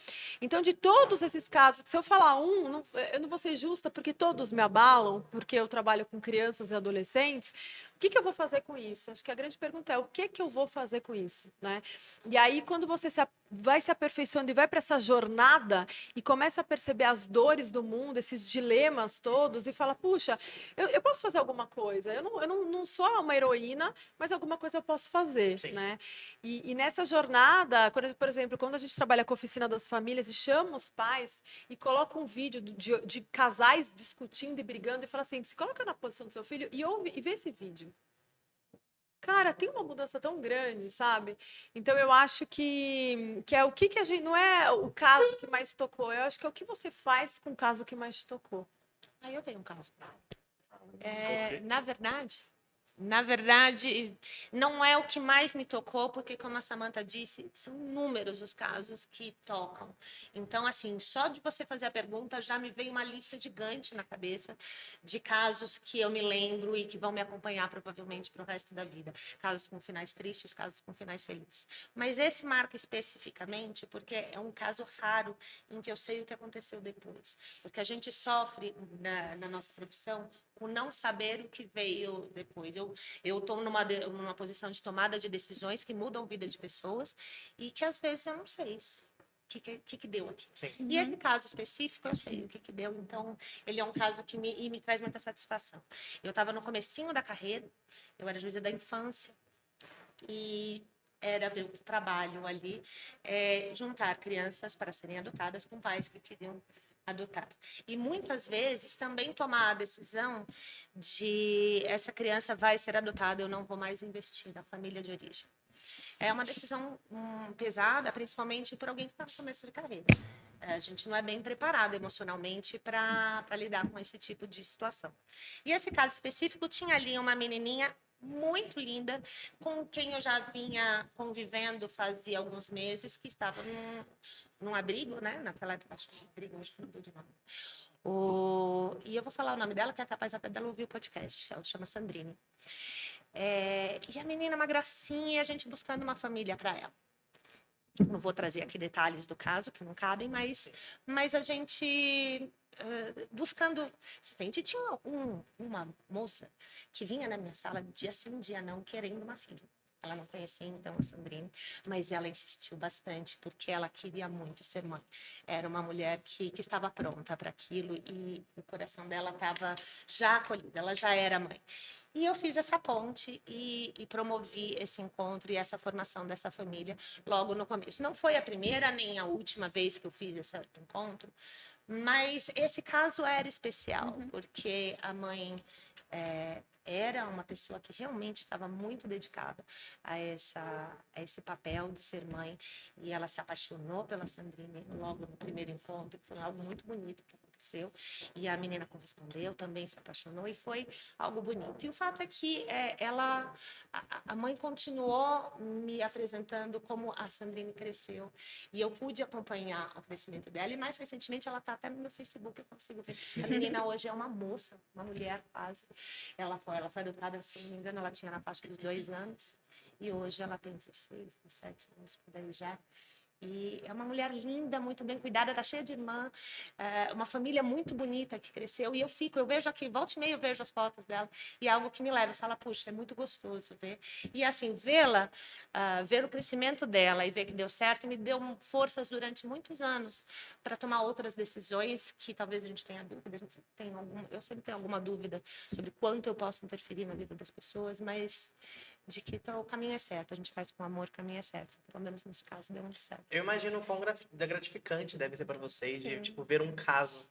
Então, de todos esses casos, se eu falar eu não vou ser justa porque todos me abalam, porque eu trabalho com crianças e adolescentes. O que eu vou fazer com isso? Acho que a grande pergunta é o que eu vou fazer com isso, né? E aí, quando você vai se aperfeiçoando e vai para essa jornada e começa a perceber as dores do mundo, esses dilemas todos, e fala, puxa, eu posso fazer alguma coisa. Eu não sou uma heroína, mas alguma coisa eu posso fazer, Sim. né? E nessa jornada, por exemplo, quando a gente trabalha com a oficina das famílias e chama os pais e coloca um vídeo de casais discutindo e brigando e fala assim, se coloca na posição do seu filho e ouve e vê esse vídeo. Cara, tem uma mudança tão grande, sabe? Então eu acho que é o que a gente. Não é o caso que mais tocou, eu acho que é o que você faz com o caso que mais te tocou. Aí eu tenho um caso. Ok. Na verdade, não é o que mais me tocou, porque, como a Samantha disse, são inúmeros os casos que tocam. Então, assim, só de você fazer a pergunta já me veio uma lista gigante na cabeça de casos que eu me lembro e que vão me acompanhar provavelmente para o resto da vida. Casos com finais tristes, casos com finais felizes. Mas esse marca especificamente porque é um caso raro em que eu sei o que aconteceu depois. Porque a gente sofre na nossa profissão o não saber o que veio depois. Eu estou numa posição de tomada de decisões que mudam a vida de pessoas e que às vezes eu não sei o que deu aqui. Sim. E esse caso específico eu sei o que deu, então ele é um caso que me traz muita satisfação. Eu estava no comecinho da carreira, eu era juíza da infância e era meu trabalho ali juntar crianças para serem adotadas com pais que queriam adotar. E muitas vezes também tomar a decisão de essa criança vai ser adotada, eu não vou mais investir na família de origem. É uma decisão pesada, principalmente para alguém que está no começo de carreira. A gente não é bem preparado emocionalmente para lidar com esse tipo de situação. E esse caso específico tinha ali uma menininha muito linda, com quem eu já vinha convivendo fazia alguns meses, que estava num abrigo, né? Naquela época, acho que abrigo, acho que mudou de nome. E eu vou falar o nome dela, que é capaz até dela ouvir o podcast. Ela chama Sandrine. E a menina, uma gracinha, e a gente buscando uma família para ela. Não vou trazer aqui detalhes do caso, que não cabem, mas a gente buscando assistente. Tinha uma moça que vinha na minha sala dia sim, dia não, querendo uma filha. Ela não conhecia, então, a Sandrine, mas ela insistiu bastante, porque ela queria muito ser mãe. Era uma mulher que estava pronta para aquilo e o coração dela estava já acolhido, ela já era mãe. E eu fiz essa ponte e promovi esse encontro e essa formação dessa família logo no começo. Não foi a primeira nem a última vez que eu fiz esse encontro, mas esse caso era especial, porque a mãe era uma pessoa que realmente estava muito dedicada a esse papel de ser mãe, e ela se apaixonou pela Sandrine logo no primeiro encontro. Foi algo muito bonito que aconteceu, e a menina correspondeu, também se apaixonou, e foi algo bonito. E o fato é que a mãe continuou me apresentando como a Sandrine cresceu, e eu pude acompanhar o crescimento dela, e mais recentemente ela está até no meu Facebook, eu consigo ver. A menina hoje é uma moça, uma mulher quase. Ela foi adotada, se não me engano, ela tinha na faixa dos 2 anos, e hoje ela tem 16, 17 anos, por aí já. E é uma mulher linda, muito bem cuidada, está cheia de irmã, uma família muito bonita que cresceu. E eu vejo aqui, volta e meia eu vejo as fotos dela, e é algo que me leva, fala, puxa, é muito gostoso ver. E assim, ver o crescimento dela e ver que deu certo, me deu forças durante muitos anos para tomar outras decisões que talvez a gente tenha dúvida, eu sempre tenho alguma dúvida sobre quanto eu posso interferir na vida das pessoas, mas de que o caminho é certo, a gente faz com amor, o caminho é certo. Pelo menos nesse caso deu muito certo. Eu imagino o quão gratificante deve ser para vocês de, tipo, ver um caso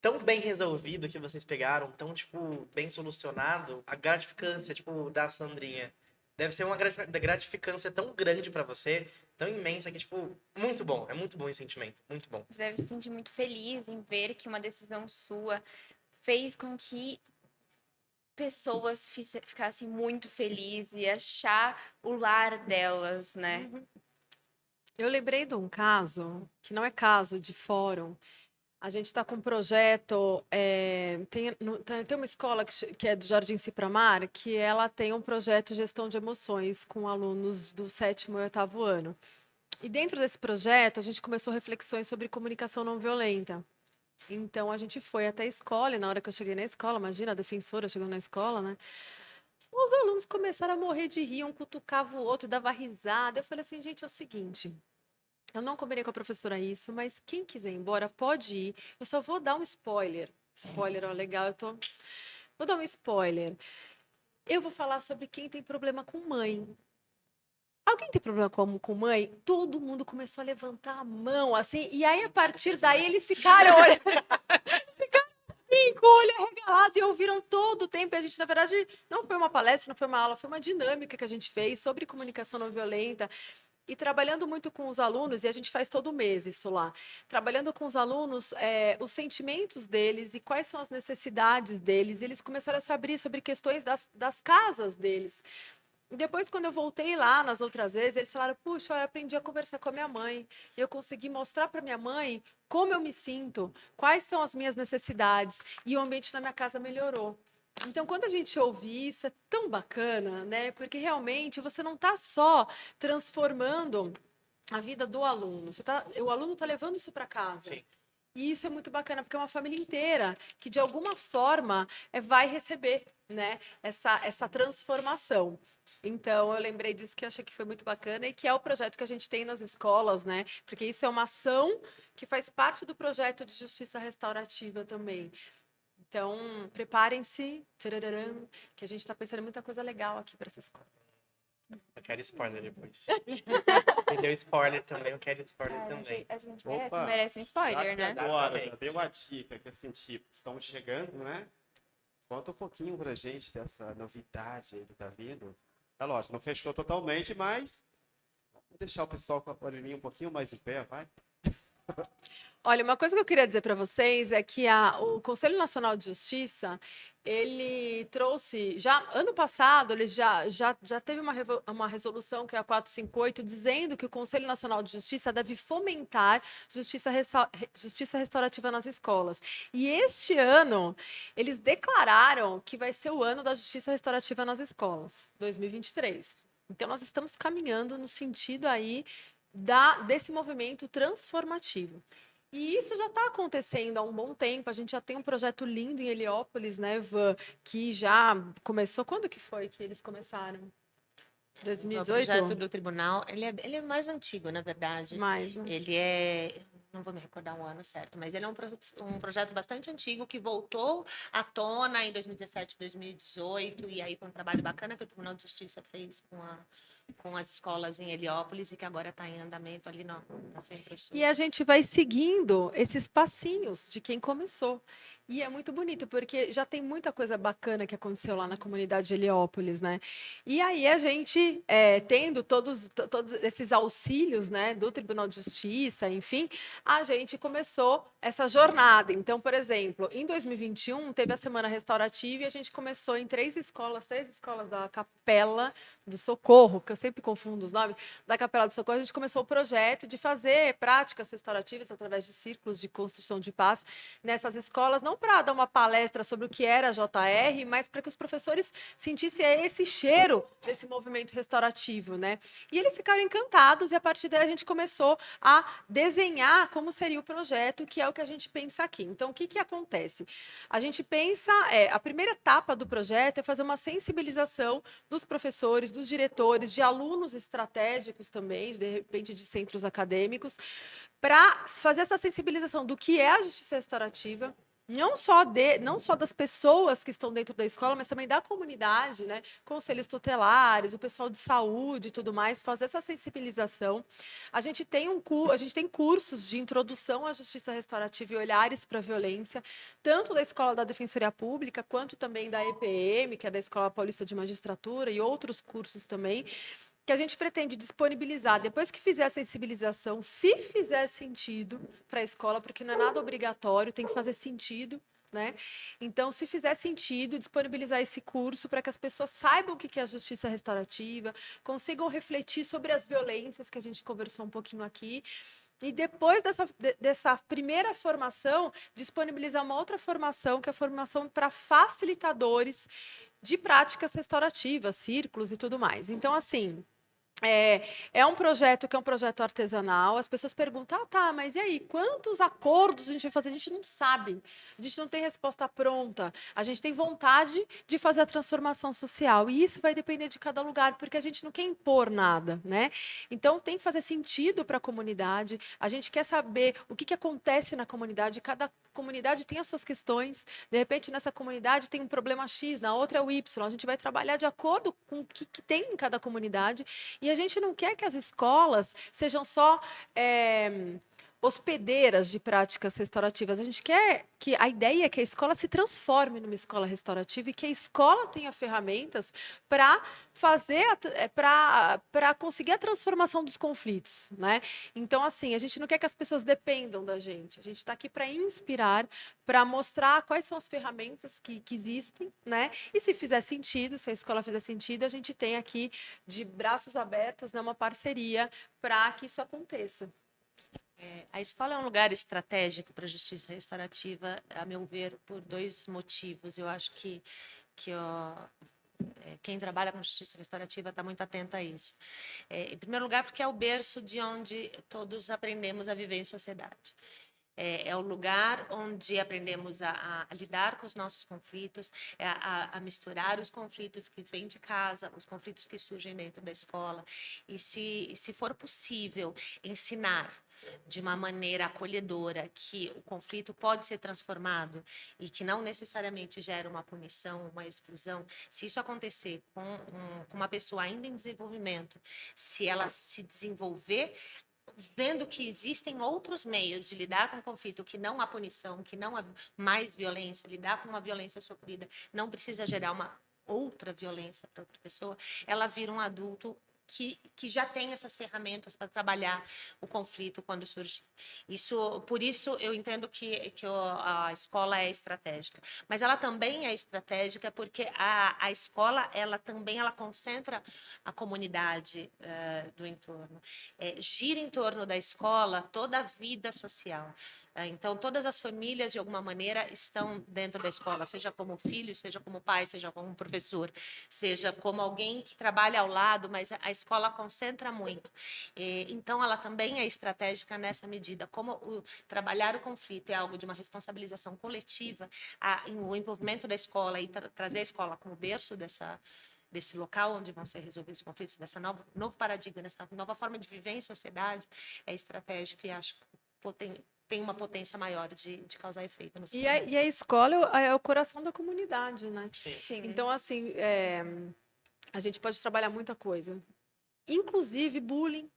tão bem resolvido que vocês pegaram, tão, tipo, bem solucionado. A gratificância, tipo, da Sandrinha. Deve ser uma gratificância tão grande para você, tão imensa, que, tipo, muito bom. É muito bom esse sentimento, muito bom. Você deve se sentir muito feliz em ver que uma decisão sua fez com que pessoas ficassem muito felizes e achar o lar delas, né? Eu lembrei de um caso, que não é caso de fórum. A gente está com um projeto, tem uma escola que é do Jardim Cipramar, que ela tem um projeto de gestão de emoções com alunos do 7º e 8º ano. E dentro desse projeto, a gente começou reflexões sobre comunicação não violenta. Então, a gente foi até a escola, e na hora que eu cheguei na escola, imagina, a defensora chegando na escola, né? Os alunos começaram a morrer de rir, um cutucava o outro, dava risada. Eu falei assim, gente, é o seguinte, eu não combinei com a professora isso, mas quem quiser ir embora pode ir. Eu só vou dar um spoiler. Spoiler, ó, legal, Vou dar um spoiler. Eu vou falar sobre quem tem problema com mãe. Alguém tem problema com mãe? Todo mundo começou a levantar a mão, assim, e aí, a partir daí, eles ficaram olhando, ficaram assim, com o olho arregalado, e ouviram todo o tempo. E a gente, na verdade, não foi uma palestra, não foi uma aula, foi uma dinâmica que a gente fez sobre comunicação não violenta. E trabalhando muito com os alunos, e a gente faz todo mês isso lá, trabalhando com os alunos, os sentimentos deles e quais são as necessidades deles, e eles começaram a se abrir sobre questões das casas deles. E depois, quando eu voltei lá nas outras vezes, eles falaram, puxa, eu aprendi a conversar com a minha mãe, e eu consegui mostrar para minha mãe como eu me sinto, quais são as minhas necessidades, e o ambiente na minha casa melhorou. Então, quando a gente ouve isso, é tão bacana, né? Porque realmente você não está só transformando a vida do aluno, o aluno está levando isso para casa. Sim. E isso é muito bacana, porque é uma família inteira que, de alguma forma, vai receber, né, essa transformação. Então, eu lembrei disso que eu achei que foi muito bacana e que é o projeto que a gente tem nas escolas, né? Porque isso é uma ação que faz parte do projeto de justiça restaurativa também. Então, preparem-se, tchararam, que a gente está pensando em muita coisa legal aqui para essa escola. Eu quero spoiler depois. Me deu spoiler também, eu quero spoiler também. A gente Opa, merece um spoiler, já que né? agora já deu a dica que assim, tipo, estamos chegando, né? Conta um pouquinho pra gente dessa novidade aí que tá vindo. É lógico, não fechou totalmente, mas vamos deixar o pessoal com a orelhinha um pouquinho mais em pé, vai? Olha, uma coisa que eu queria dizer para vocês é que o Conselho Nacional de Justiça, ele trouxe, já ano passado, ele já teve uma resolução, que é a 458, dizendo que o Conselho Nacional de Justiça deve fomentar justiça restaurativa nas escolas. E este ano, eles declararam que vai ser o ano da justiça restaurativa nas escolas, 2023. Então, nós estamos caminhando no sentido aí desse movimento transformativo. E isso já está acontecendo há um bom tempo. A gente já tem um projeto lindo em Heliópolis, né, Ivan, que já começou. Quando que foi que eles começaram? O 2018? projeto do tribunal, ele é mais antigo, na verdade. Mais, né? Ele é, não vou me recordar o ano certo, mas ele é um projeto bastante antigo que voltou à tona em 2017, 2018, e aí foi um trabalho bacana que o Tribunal de Justiça fez com as escolas em Heliópolis e que agora está em andamento ali na Centro-Sul. E a gente vai seguindo esses passinhos de quem começou. E é muito bonito, porque já tem muita coisa bacana que aconteceu lá na comunidade de Heliópolis, né? E aí a gente, tendo todos esses auxílios, né, do Tribunal de Justiça, enfim, a gente começou essa jornada. Então, por exemplo, em 2021, teve a Semana Restaurativa e a gente começou em três escolas da Capela do Socorro, que eu sempre confundo os nomes, da Capela do Socorro. A gente começou o projeto de fazer práticas restaurativas através de círculos de construção de paz nessas escolas, não para dar uma palestra sobre o que era a JR, mas para que os professores sentissem esse cheiro desse movimento restaurativo, né? E eles ficaram encantados e a partir daí a gente começou a desenhar como seria o projeto, que é o que a gente pensa aqui. Então, o que que acontece? A gente pensa, a primeira etapa do projeto é fazer uma sensibilização dos professores, dos diretores, de alunos estratégicos também, de repente de centros acadêmicos, para fazer essa sensibilização do que é a justiça restaurativa, não só das pessoas que estão dentro da escola, mas também da comunidade, né? Conselhos tutelares, o pessoal de saúde e tudo mais, fazer essa sensibilização. A gente tem cursos de introdução à justiça restaurativa e olhares para a violência, tanto da Escola da Defensoria Pública, quanto também da EPM, que é da Escola Paulista de Magistratura, e outros cursos também, que a gente pretende disponibilizar depois que fizer a sensibilização, se fizer sentido para a escola, porque não é nada obrigatório, tem que fazer sentido, né? Então, se fizer sentido, disponibilizar esse curso para que as pessoas saibam o que é a justiça restaurativa, consigam refletir sobre as violências que a gente conversou um pouquinho aqui, E depois dessa primeira formação, disponibilizar uma outra formação, que é a formação para facilitadores de práticas restaurativas, círculos e tudo mais. Então, assim, é um projeto que é um projeto artesanal. As pessoas perguntam, tá, mas e aí, quantos acordos a gente vai fazer? A gente não sabe, a gente não tem resposta pronta. A gente tem vontade de fazer a transformação social. E isso vai depender de cada lugar, porque a gente não quer impor nada, né? Então, tem que fazer sentido para a comunidade. A gente quer saber o que acontece na comunidade. Cada comunidade tem as suas questões. De repente, nessa comunidade tem um problema X, na outra é o Y. A gente vai trabalhar de acordo com o que tem em cada comunidade. E a gente não quer que as escolas sejam só hospedeiras de práticas restaurativas. A gente quer que a ideia é que a escola se transforme numa escola restaurativa e que a escola tenha ferramentas para fazer, para conseguir a transformação dos conflitos, né? Então, assim, a gente não quer que as pessoas dependam da gente. A gente está aqui para inspirar, para mostrar quais são as ferramentas que existem, né? E se fizer sentido, se a escola fizer sentido, a gente tem aqui de braços abertos, né, uma parceria para que isso aconteça. A escola é um lugar estratégico para a justiça restaurativa, a meu ver, por dois motivos. Eu acho que quem trabalha com justiça restaurativa está muito atento a isso. Em primeiro lugar, porque é o berço de onde todos aprendemos a viver em sociedade. É o lugar onde aprendemos a lidar com os nossos conflitos, a misturar os conflitos que vêm de casa, os conflitos que surgem dentro da escola. E se for possível ensinar de uma maneira acolhedora que o conflito pode ser transformado e que não necessariamente gera uma punição, uma exclusão, se isso acontecer com uma pessoa ainda em desenvolvimento, se ela se desenvolver vendo que existem outros meios de lidar com o conflito, que não há punição, que não há mais violência, lidar com uma violência sofrida não precisa gerar uma outra violência para outra pessoa, ela vira um adulto que já tem essas ferramentas para trabalhar o conflito quando surge. Por isso, eu entendo que a escola é estratégica. Mas ela também é estratégica porque a escola, ela concentra a comunidade do entorno. Gira em torno da escola toda a vida social. Então, todas as famílias, de alguma maneira, estão dentro da escola, seja como filho, seja como pai, seja como professor, seja como alguém que trabalha ao lado, mas a escola concentra muito. Então, ela também é estratégica nessa medida. Como trabalhar o conflito é algo de uma responsabilização coletiva, o envolvimento da escola e trazer a escola como berço desse local onde vão ser resolvidos os conflitos, dessa novo paradigma, dessa nova forma de viver em sociedade, é estratégico e acho que tem uma potência maior de causar efeito no sistema. E a escola é o coração da comunidade, né? Sim. Então, assim, a gente pode trabalhar muita coisa. Inclusive bullying,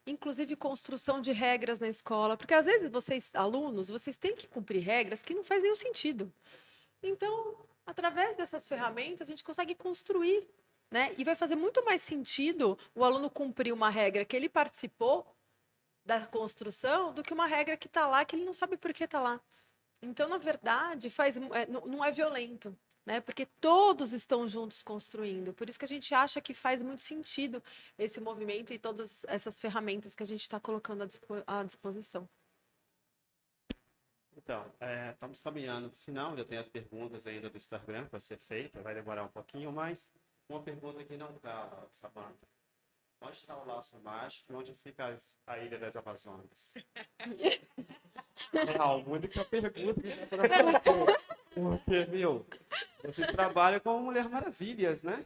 inclusive construção de regras na escola, porque às vezes alunos, vocês têm que cumprir regras que não faz nenhum sentido. Então, através dessas ferramentas, a gente consegue construir, né? E vai fazer muito mais sentido o aluno cumprir uma regra que ele participou da construção do que uma regra que está lá que ele não sabe por que está lá. Então, na verdade, não é violento, né? Porque todos estão juntos construindo. Por isso que a gente acha que faz muito sentido esse movimento e todas essas ferramentas que a gente está colocando à disposição. Então, estamos caminhando para o final, ainda tem as perguntas ainda do Instagram para ser feita, vai demorar um pouquinho, mas uma pergunta que não está, Samantha. Onde está o laço mágico e onde fica a Ilha das Amazonas? É a única pergunta que dá para fazer. Porque, vocês trabalham com Mulher Maravilhas, né?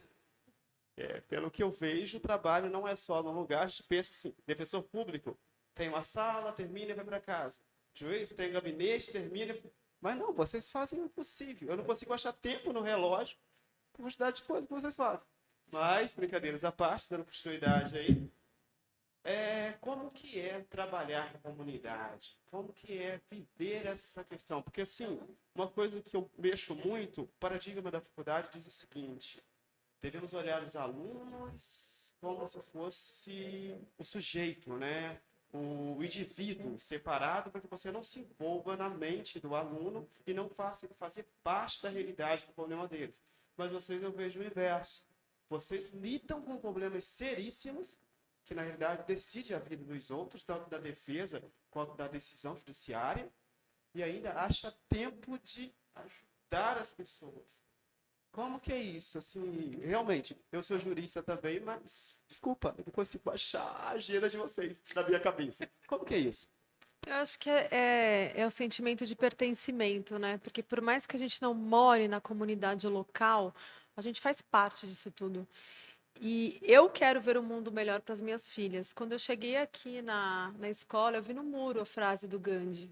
Pelo que eu vejo, o trabalho não é só no lugar, a gente pensa assim, defensor público, tem uma sala, termina e vai para casa. Juiz, tem gabinete, termina. Mas não, vocês fazem o impossível. Eu não consigo achar tempo no relógio para a quantidade de coisas que vocês fazem. Mas, brincadeiras à parte, dando continuidade aí, como que é trabalhar com a comunidade? Como que é viver essa questão? Porque, assim, uma coisa que eu mexo muito, o paradigma da faculdade diz o seguinte, devemos olhar os alunos como se fosse o sujeito, né? O indivíduo separado para que você não se envolva na mente do aluno e não faça fazer parte da realidade do problema deles. Mas eu vejo o inverso. Vocês lidam com problemas seríssimos que na realidade decide a vida dos outros, tanto da defesa quanto da decisão judiciária, e ainda acha tempo de ajudar as pessoas. Como que é isso? Assim, realmente, eu sou jurista também, mas, desculpa, eu não consigo achar a agenda de vocês na minha cabeça. Como que é isso? Eu acho que é o sentimento de pertencimento, né? Porque por mais que a gente não more na comunidade local, a gente faz parte disso tudo. E eu quero ver um mundo melhor para as minhas filhas. Quando eu cheguei aqui na escola, eu vi no muro a frase do Gandhi.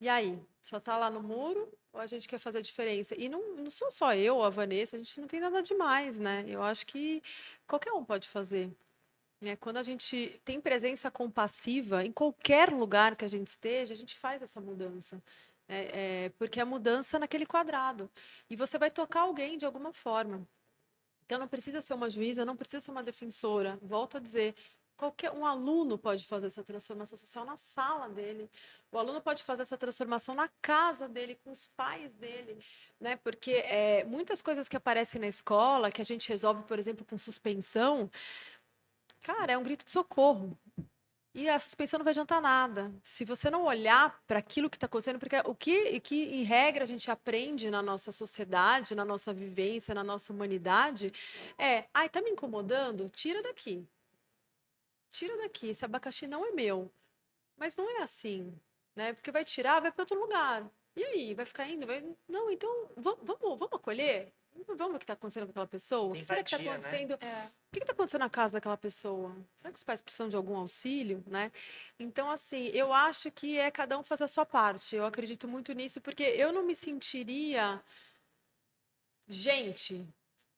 E aí, só tá lá no muro ou a gente quer fazer a diferença? E não sou só eu ou a Vanessa, a gente não tem nada demais, né? Eu acho que qualquer um pode fazer. Né? Quando a gente tem presença compassiva, em qualquer lugar que a gente esteja, a gente faz essa mudança. Porque é a mudança naquele quadrado. E você vai tocar alguém de alguma forma. Então, não precisa ser uma juíza, não precisa ser uma defensora. Volto a dizer, qualquer um aluno pode fazer essa transformação social na sala dele. O aluno pode fazer essa transformação na casa dele, com os pais dele, né? Porque muitas coisas que aparecem na escola, que a gente resolve, por exemplo, com suspensão, cara, é um grito de socorro. E a suspensão não vai adiantar nada. Se você não olhar para aquilo que está acontecendo, porque que, em regra, a gente aprende na nossa sociedade, na nossa vivência, na nossa humanidade, ai, tá me incomodando? Tira daqui. Tira daqui. Esse abacaxi não é meu. Mas não é assim, né? Porque vai tirar, vai para outro lugar. E aí, vai ficar indo? Não, então, vamos acolher? Vamos ver o que está acontecendo com aquela pessoa? O que será que está Empatia, né? acontecendo? O que está acontecendo na casa daquela pessoa? Será que os pais precisam de algum auxílio, né? Então, assim, eu acho que é cada um fazer a sua parte. Eu acredito muito nisso, porque eu não me sentiria gente.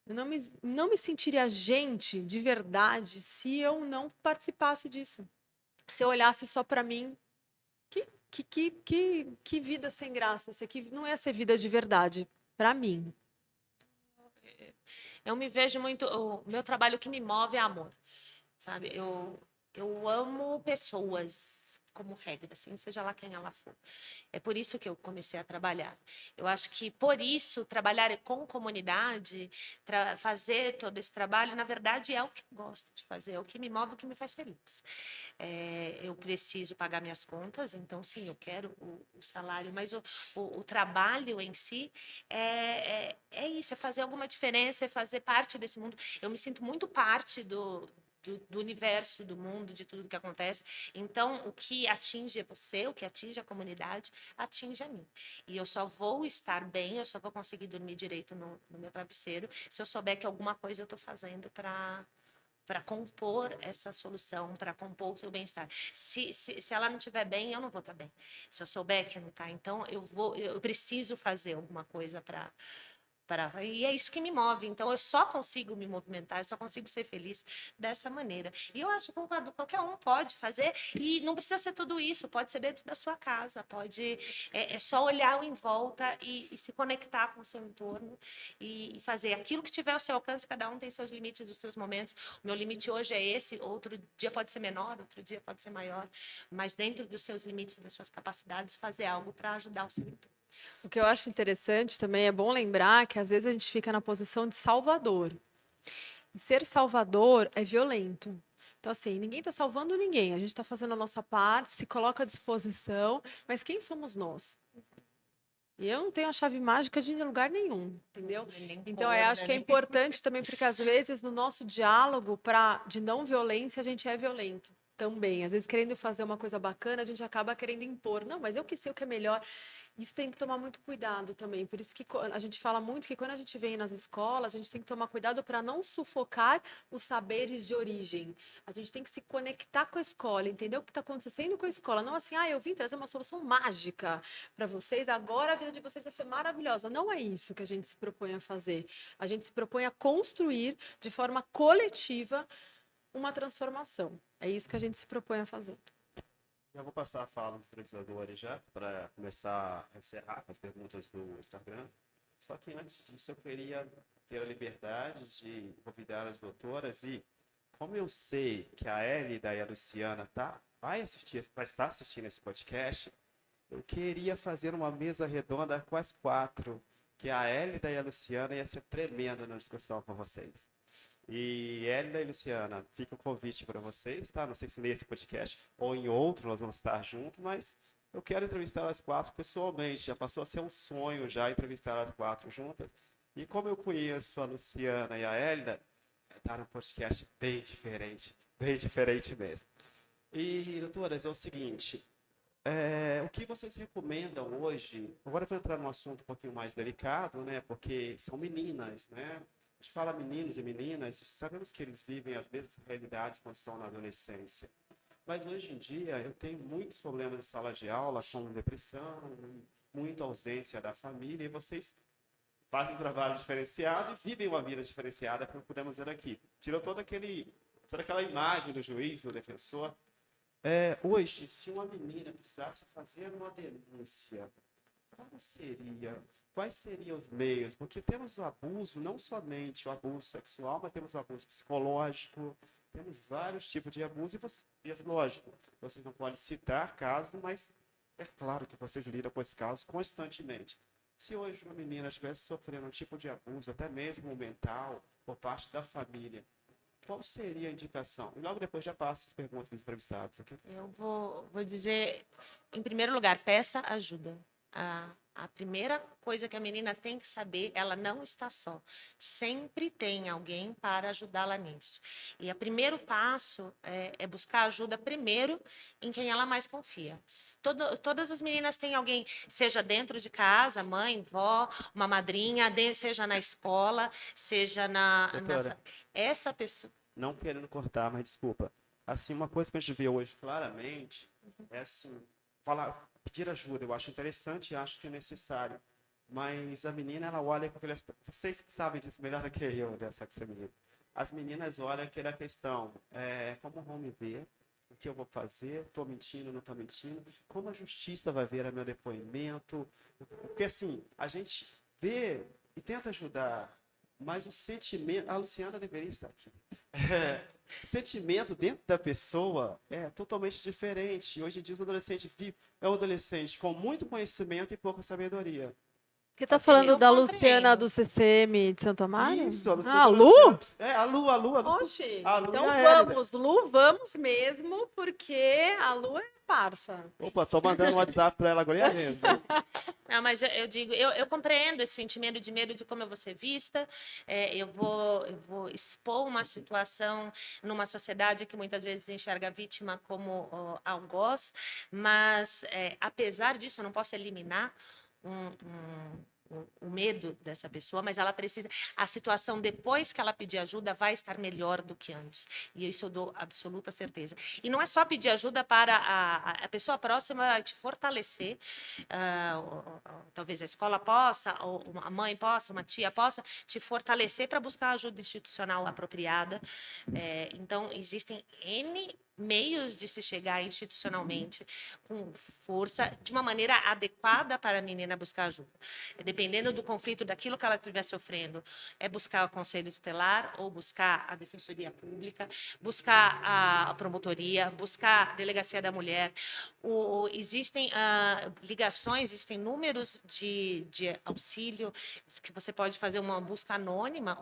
Eu não me sentiria gente de verdade se eu não participasse disso. Se eu olhasse só para mim, que vida sem graça. Isso aqui não ia ser vida de verdade para mim. Eu me vejo muito. O meu trabalho, o que me move é amor, sabe? Eu amo pessoas, como regra, assim, seja lá quem ela for. É por isso que eu comecei a trabalhar. Eu acho que, por isso, trabalhar com comunidade, fazer todo esse trabalho, na verdade, é o que eu gosto de fazer, é o que me move, o que me faz feliz. Eu preciso pagar minhas contas, então, sim, eu quero o salário, mas o trabalho em si é isso, é fazer alguma diferença, é fazer parte desse mundo. Eu me sinto muito parte do universo, do mundo, de tudo que acontece. Então, o que atinge você, o que atinge a comunidade, atinge a mim. E eu só vou estar bem, eu só vou conseguir dormir direito no meu travesseiro se eu souber que alguma coisa eu estou fazendo para compor essa solução, para compor o seu bem-estar. Se ela não estiver bem, eu não vou estar bem. Se eu souber que não está, então eu preciso fazer alguma coisa e é isso que me move. Então, eu só consigo me movimentar, eu só consigo ser feliz dessa maneira. E eu acho que qualquer um pode fazer, e não precisa ser tudo isso, pode ser dentro da sua casa, é só olhar em volta e se conectar com o seu entorno e fazer aquilo que tiver ao seu alcance. Cada um tem seus limites, os seus momentos. O meu limite hoje é esse, outro dia pode ser menor, outro dia pode ser maior, mas dentro dos seus limites, das suas capacidades, fazer algo para ajudar o seu entorno. O que eu acho interessante também é bom lembrar que às vezes a gente fica na posição de salvador. E ser salvador é violento. Então, assim, ninguém está salvando ninguém. A gente está fazendo a nossa parte, se coloca à disposição, mas quem somos nós? E eu não tenho a chave mágica de lugar nenhum, entendeu? Então, eu acho que é importante também, porque às vezes no nosso diálogo de não violência, a gente é violento também. Às vezes, querendo fazer uma coisa bacana, a gente acaba querendo impor. Não, mas eu que sei o que é melhor. Isso tem que tomar muito cuidado também. Por isso que a gente fala muito que quando a gente vem nas escolas, a gente tem que tomar cuidado para não sufocar os saberes de origem. A gente tem que se conectar com a escola, entender o que está acontecendo com a escola. Não assim, eu vim trazer uma solução mágica para vocês, agora a vida de vocês vai ser maravilhosa. Não é isso que a gente se propõe a fazer. A gente se propõe a construir de forma coletiva uma transformação. É isso que a gente se propõe a fazer. Já vou passar a fala dos entrevistadores já, para começar a encerrar com as perguntas do Instagram. Só que antes disso eu queria ter a liberdade de convidar as doutoras e, como eu sei que a Hélida e a Luciana vai estar assistindo esse podcast, eu queria fazer uma mesa redonda com as quatro, que a Hélida e a Luciana ia ser tremenda na discussão com vocês. E Hélida e Luciana, fica o convite para vocês, tá? Não sei se nesse podcast ou em outro nós vamos estar juntos, mas eu quero entrevistar as 4 pessoalmente. Já passou a ser um sonho já entrevistar as 4 juntas. E como eu conheço a Luciana e a Hélida, tá num podcast bem diferente mesmo. E, doutoras, é o seguinte, o que vocês recomendam hoje? Agora eu vou entrar num assunto um pouquinho mais delicado, né? Porque são meninas, né? A gente fala meninos e meninas, sabemos que eles vivem as mesmas realidades quando estão na adolescência. Mas hoje em dia eu tenho muitos problemas de sala de aula, como depressão, muita ausência da família, e vocês fazem um trabalho diferenciado e vivem uma vida diferenciada, como podemos ver aqui. Tirou toda aquela imagem do juiz, do defensor. Hoje, se uma menina precisasse fazer uma denúncia, como seria? Quais seriam os meios? Porque temos o abuso, não somente o abuso sexual, mas temos o abuso psicológico, temos vários tipos de abuso, lógico, vocês não podem citar casos, mas é claro que vocês lidam com esses casos constantemente. Se hoje uma menina estivesse sofrendo um tipo de abuso, até mesmo mental, por parte da família, qual seria a indicação? E logo depois já passo as perguntas dos entrevistados. Okay? Eu vou dizer, em primeiro lugar, peça ajuda. A primeira coisa que a menina tem que saber, ela não está só. Sempre tem alguém para ajudá-la nisso. E o primeiro passo é buscar ajuda primeiro em quem ela mais confia. Todas as meninas têm alguém, seja dentro de casa, mãe, vó, uma madrinha, seja na escola, seja Doutora, essa pessoa. não querendo cortar, mas desculpa. Assim, uma coisa que a gente vê hoje claramente é assim, pedir ajuda, eu acho interessante e acho que é necessário. Mas a menina, ela olha com aqueles... Vocês que sabem disso melhor do que eu, dessa menina. As meninas olham aquela questão, como vão me ver? O que eu vou fazer? Estou mentindo, não estou mentindo? Como a justiça vai ver meu depoimento? Porque assim, a gente vê e tenta ajudar, mas o sentimento... A Luciana deveria estar aqui. O sentimento dentro da pessoa é totalmente diferente. Hoje em dia, o adolescente é um adolescente com muito conhecimento e pouca sabedoria. Você está Assim, falando eu da compreendo. Luciana do CCM de Santo Amaro? Isso, a Ah, Lu? Lu? A Lu. Oxi, A Lu então e a Hélida. vamos, Lu, vamos mesmo, porque a Lu é parça. Opa, tô mandando um WhatsApp para ela agora mesmo. Não, mas eu digo, eu compreendo esse sentimento de medo de como eu vou ser vista. Eu vou expor uma situação numa sociedade que muitas vezes enxerga a vítima como algoz, mas apesar disso, eu não posso eliminar o medo dessa pessoa, mas ela precisa. A situação depois que ela pedir ajuda vai estar melhor do que antes. E isso eu dou absoluta certeza. E não é só pedir ajuda para a pessoa próxima te fortalecer. Talvez a escola possa, ou a mãe possa, uma tia possa te fortalecer para buscar ajuda institucional apropriada. Então, existem N meios de se chegar institucionalmente com força, de uma maneira adequada para a menina buscar ajuda. Dependendo do conflito, daquilo que ela estiver sofrendo, é buscar o conselho tutelar ou buscar a defensoria pública, buscar a promotoria, buscar a delegacia da mulher. Existem ligações, existem números de auxílio, que você pode fazer uma busca anônima.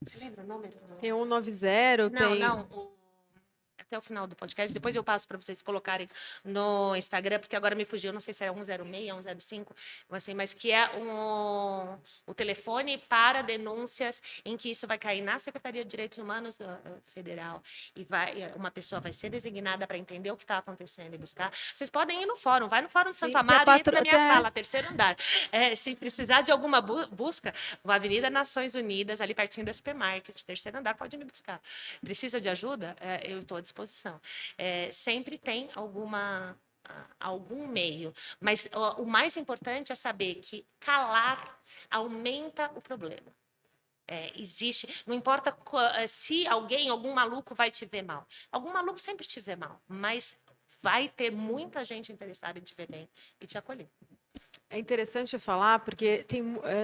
Você lembra o número? Tem 190, tem... Não. Até o final do podcast. Depois eu passo para vocês colocarem no Instagram, porque agora me fugiu, não sei se é 106, 105, assim, mas que é o telefone para denúncias em que isso vai cair na Secretaria de Direitos Humanos Federal e uma pessoa vai ser designada para entender o que está acontecendo e buscar. Vocês podem ir no fórum, vai no Fórum de Sim, Santo Amaro e entra na minha tem- sala, terceiro andar. Se precisar de alguma busca, a Avenida Nações Unidas, ali pertinho da Supermarket, terceiro andar, pode me buscar. Precisa de ajuda? Eu estou à disposição. Sempre tem algum meio, mas o mais importante é saber que calar aumenta o problema. Existe, não importa se algum maluco vai te ver mal. Algum maluco sempre te vê mal, mas vai ter muita gente interessada em te ver bem e te acolher. É interessante falar, porque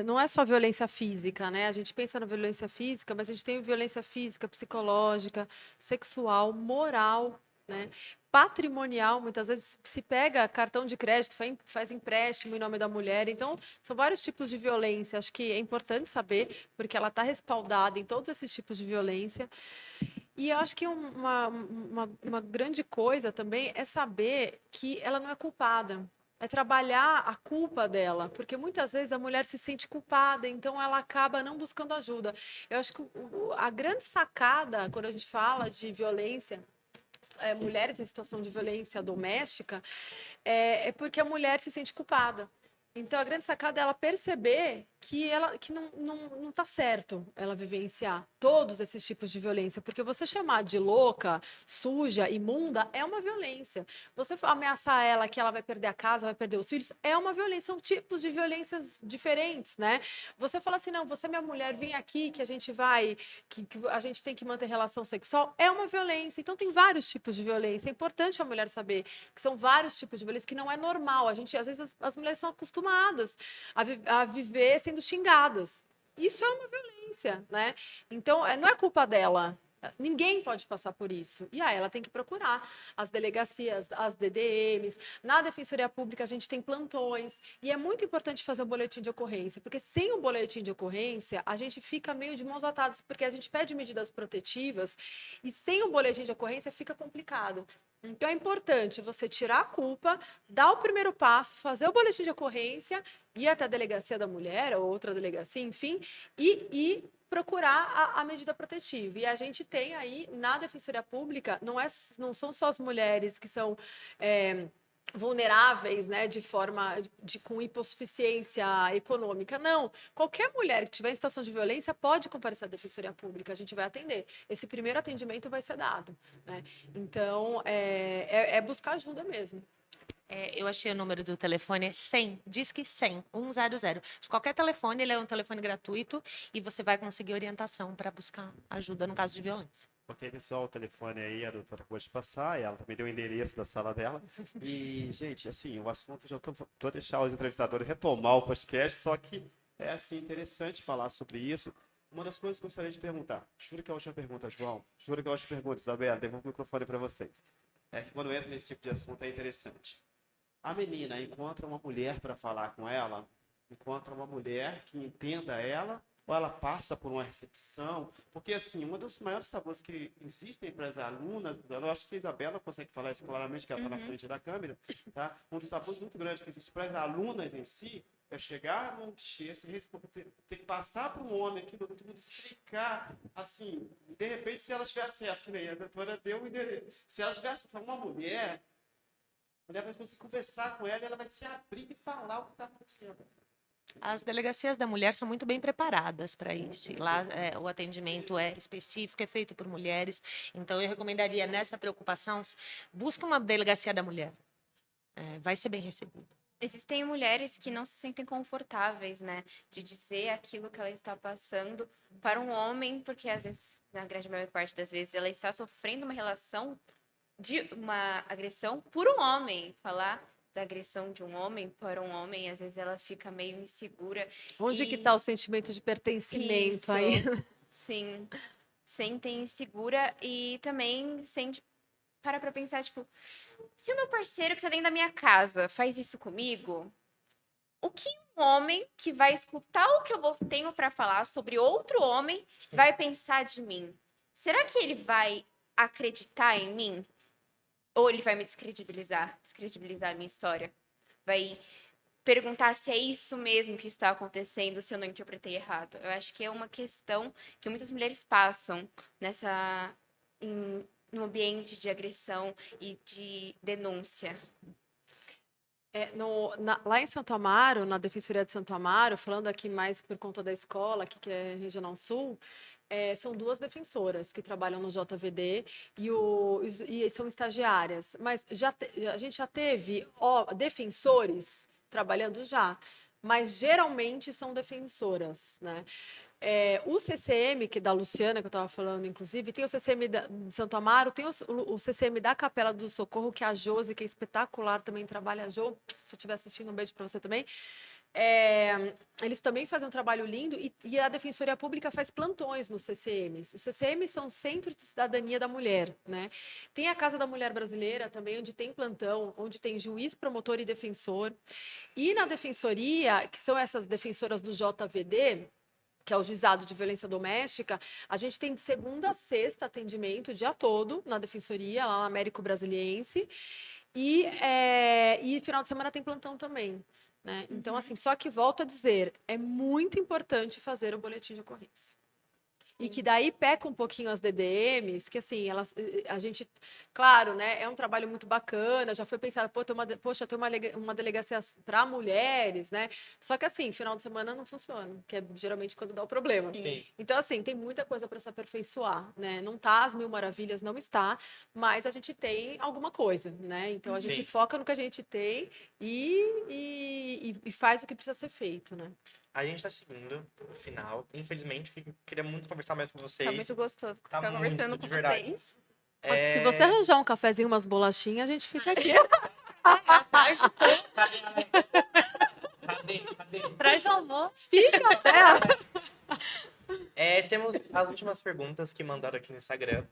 não é só violência física, né? A gente pensa na violência física, mas a gente tem violência física, psicológica, sexual, moral, né? patrimonial, muitas vezes se pega cartão de crédito, faz empréstimo em nome da mulher. Então, são vários tipos de violência. Acho que é importante saber, porque ela está respaldada em todos esses tipos de violência. E eu acho que uma grande coisa também é saber que ela não é culpada. É trabalhar a culpa dela, porque muitas vezes a mulher se sente culpada, então ela acaba não buscando ajuda. Eu acho que a grande sacada, quando a gente fala de violência, mulheres em situação de violência doméstica, é porque a mulher se sente culpada. Então, a grande sacada é ela perceber que não está certo ela vivenciar todos esses tipos de violência. Porque você chamar de louca, suja, imunda, é uma violência. Você ameaçar ela que ela vai perder a casa, vai perder os filhos, é uma violência. São tipos de violências diferentes, né? Você fala assim, não, você é minha mulher, vem aqui que a gente vai, que a gente tem que manter relação sexual, é uma violência. Então, tem vários tipos de violência. É importante a mulher saber que são vários tipos de violência, que não é normal. Às vezes, as mulheres são acostumadas a viver sendo xingadas. Isso é uma violência, né? Então, não é culpa dela. Ninguém pode passar por isso. E aí ela tem que procurar as delegacias, as DDMs. Na Defensoria Pública a gente tem plantões. E é muito importante fazer o boletim de ocorrência, porque sem o boletim de ocorrência a gente fica meio de mãos atadas, porque a gente pede medidas protetivas e sem o boletim de ocorrência fica complicado. Então, é importante você tirar a culpa, dar o primeiro passo, fazer o boletim de ocorrência, ir até a delegacia da mulher ou outra delegacia, enfim, e procurar a medida protetiva. E a gente tem aí, na Defensoria Pública, não são só as mulheres que são vulneráveis, né, de forma com hipossuficiência econômica. Não, qualquer mulher que estiver em situação de violência pode comparecer à Defensoria Pública, a gente vai atender. Esse primeiro atendimento vai ser dado, né? Então, é buscar ajuda mesmo. Eu achei o número do telefone, é 100, Disque 100, 100. De qualquer telefone, ele é um telefone gratuito e você vai conseguir orientação para buscar ajuda no caso de violência. Ok, pessoal, o telefone aí, a doutora acabou de passar, e ela também deu o endereço da sala dela. E, gente, assim, o assunto, já tô deixar os entrevistadores retomar o podcast, só que é, assim, interessante falar sobre isso. Uma das coisas que eu gostaria de perguntar, juro que é a última pergunta, João, juro que é a última pergunta, Isabela, devolvo o microfone para vocês. É que quando entra nesse tipo de assunto é interessante. A menina encontra uma mulher para falar com ela, encontra uma mulher que entenda ela, ou ela passa por uma recepção, porque assim, um dos maiores sabores que existem para as alunas, eu acho que a Isabela consegue falar isso claramente, que ela está na frente da câmera, tá? Um dos sabores muito grandes que existe para as alunas em si, é chegar num guichê, ter que passar para um homem aquilo tudo, explicar, assim, de repente, se ela tiver acesso, que nem a doutora deu o endereço, se ela tiver acesso a uma mulher, a mulher vai conseguir conversar com ela e ela vai se abrir e falar o que está acontecendo. As delegacias da mulher são muito bem preparadas para isso. E lá o atendimento é específico, é feito por mulheres. Então, eu recomendaria, nessa preocupação, busque uma delegacia da mulher. Vai ser bem recebido. Existem mulheres que não se sentem confortáveis, né, de dizer aquilo que ela está passando para um homem, porque às vezes, na grande maior parte das vezes, ela está sofrendo uma agressão por um homem. Falar da agressão de um homem para um homem, às vezes ela fica meio insegura. Onde que está o sentimento de pertencimento Isso, aí? sim, sentem insegura e também sente para pensar, tipo, se o meu parceiro que tá dentro da minha casa faz isso comigo, o que um homem que vai escutar o que tenho para falar sobre outro homem vai pensar de mim? Será que ele vai acreditar em mim? Ou ele vai me descredibilizar a minha história? Vai perguntar se é isso mesmo que está acontecendo, se eu não interpretei errado. Eu acho que é uma questão que muitas mulheres passam no ambiente de agressão e de denúncia. Lá em Santo Amaro, na Defensoria de Santo Amaro, falando aqui mais por conta da escola, aqui que é Regional Sul, são 2 defensoras que trabalham no JVD e são estagiárias. Mas a gente já teve defensores trabalhando já, mas geralmente são defensoras, né? O CCM, que é da Luciana, que eu estava falando, inclusive, tem o CCM de Santo Amaro, tem o CCM da Capela do Socorro, que é a Josi, que é espetacular, também trabalha a Jo. Se eu estiver assistindo, um beijo para você também. Eles também fazem um trabalho lindo e a Defensoria Pública faz plantões nos CCMs. Os CCMs são Centros de Cidadania da Mulher, né? Tem a Casa da Mulher Brasileira também, onde tem plantão, onde tem juiz, promotor e defensor. E na defensoria, que são essas defensoras do JVD, que é o Juizado de Violência Doméstica, a gente tem de segunda a sexta atendimento o dia todo na defensoria, lá na Américo Brasiliense. E final de semana tem plantão também. Né? Então, assim, só que volto a dizer, é muito importante fazer o boletim de ocorrência. E que daí peca um pouquinho as DDMs, que assim, a gente, claro, né, é um trabalho muito bacana, já foi pensado, tem uma delegacia para mulheres, né? Só que assim, final de semana não funciona, que é geralmente quando dá o problema. Sim. Então, assim, tem muita coisa para se aperfeiçoar, né? Não tá às mil maravilhas, não está, mas a gente tem alguma coisa, né? Então a gente Sim. foca no que a gente tem e faz o que precisa ser feito, né? A gente tá seguindo o final. Infelizmente, queria muito conversar mais com vocês. Tá muito gostoso Tá ficar muito, conversando de com verdade. vocês. Mas se você arranjar um cafezinho, umas bolachinhas, a gente fica aqui. Cadê? Traz o almoço. Temos as últimas perguntas que mandaram aqui no Instagram.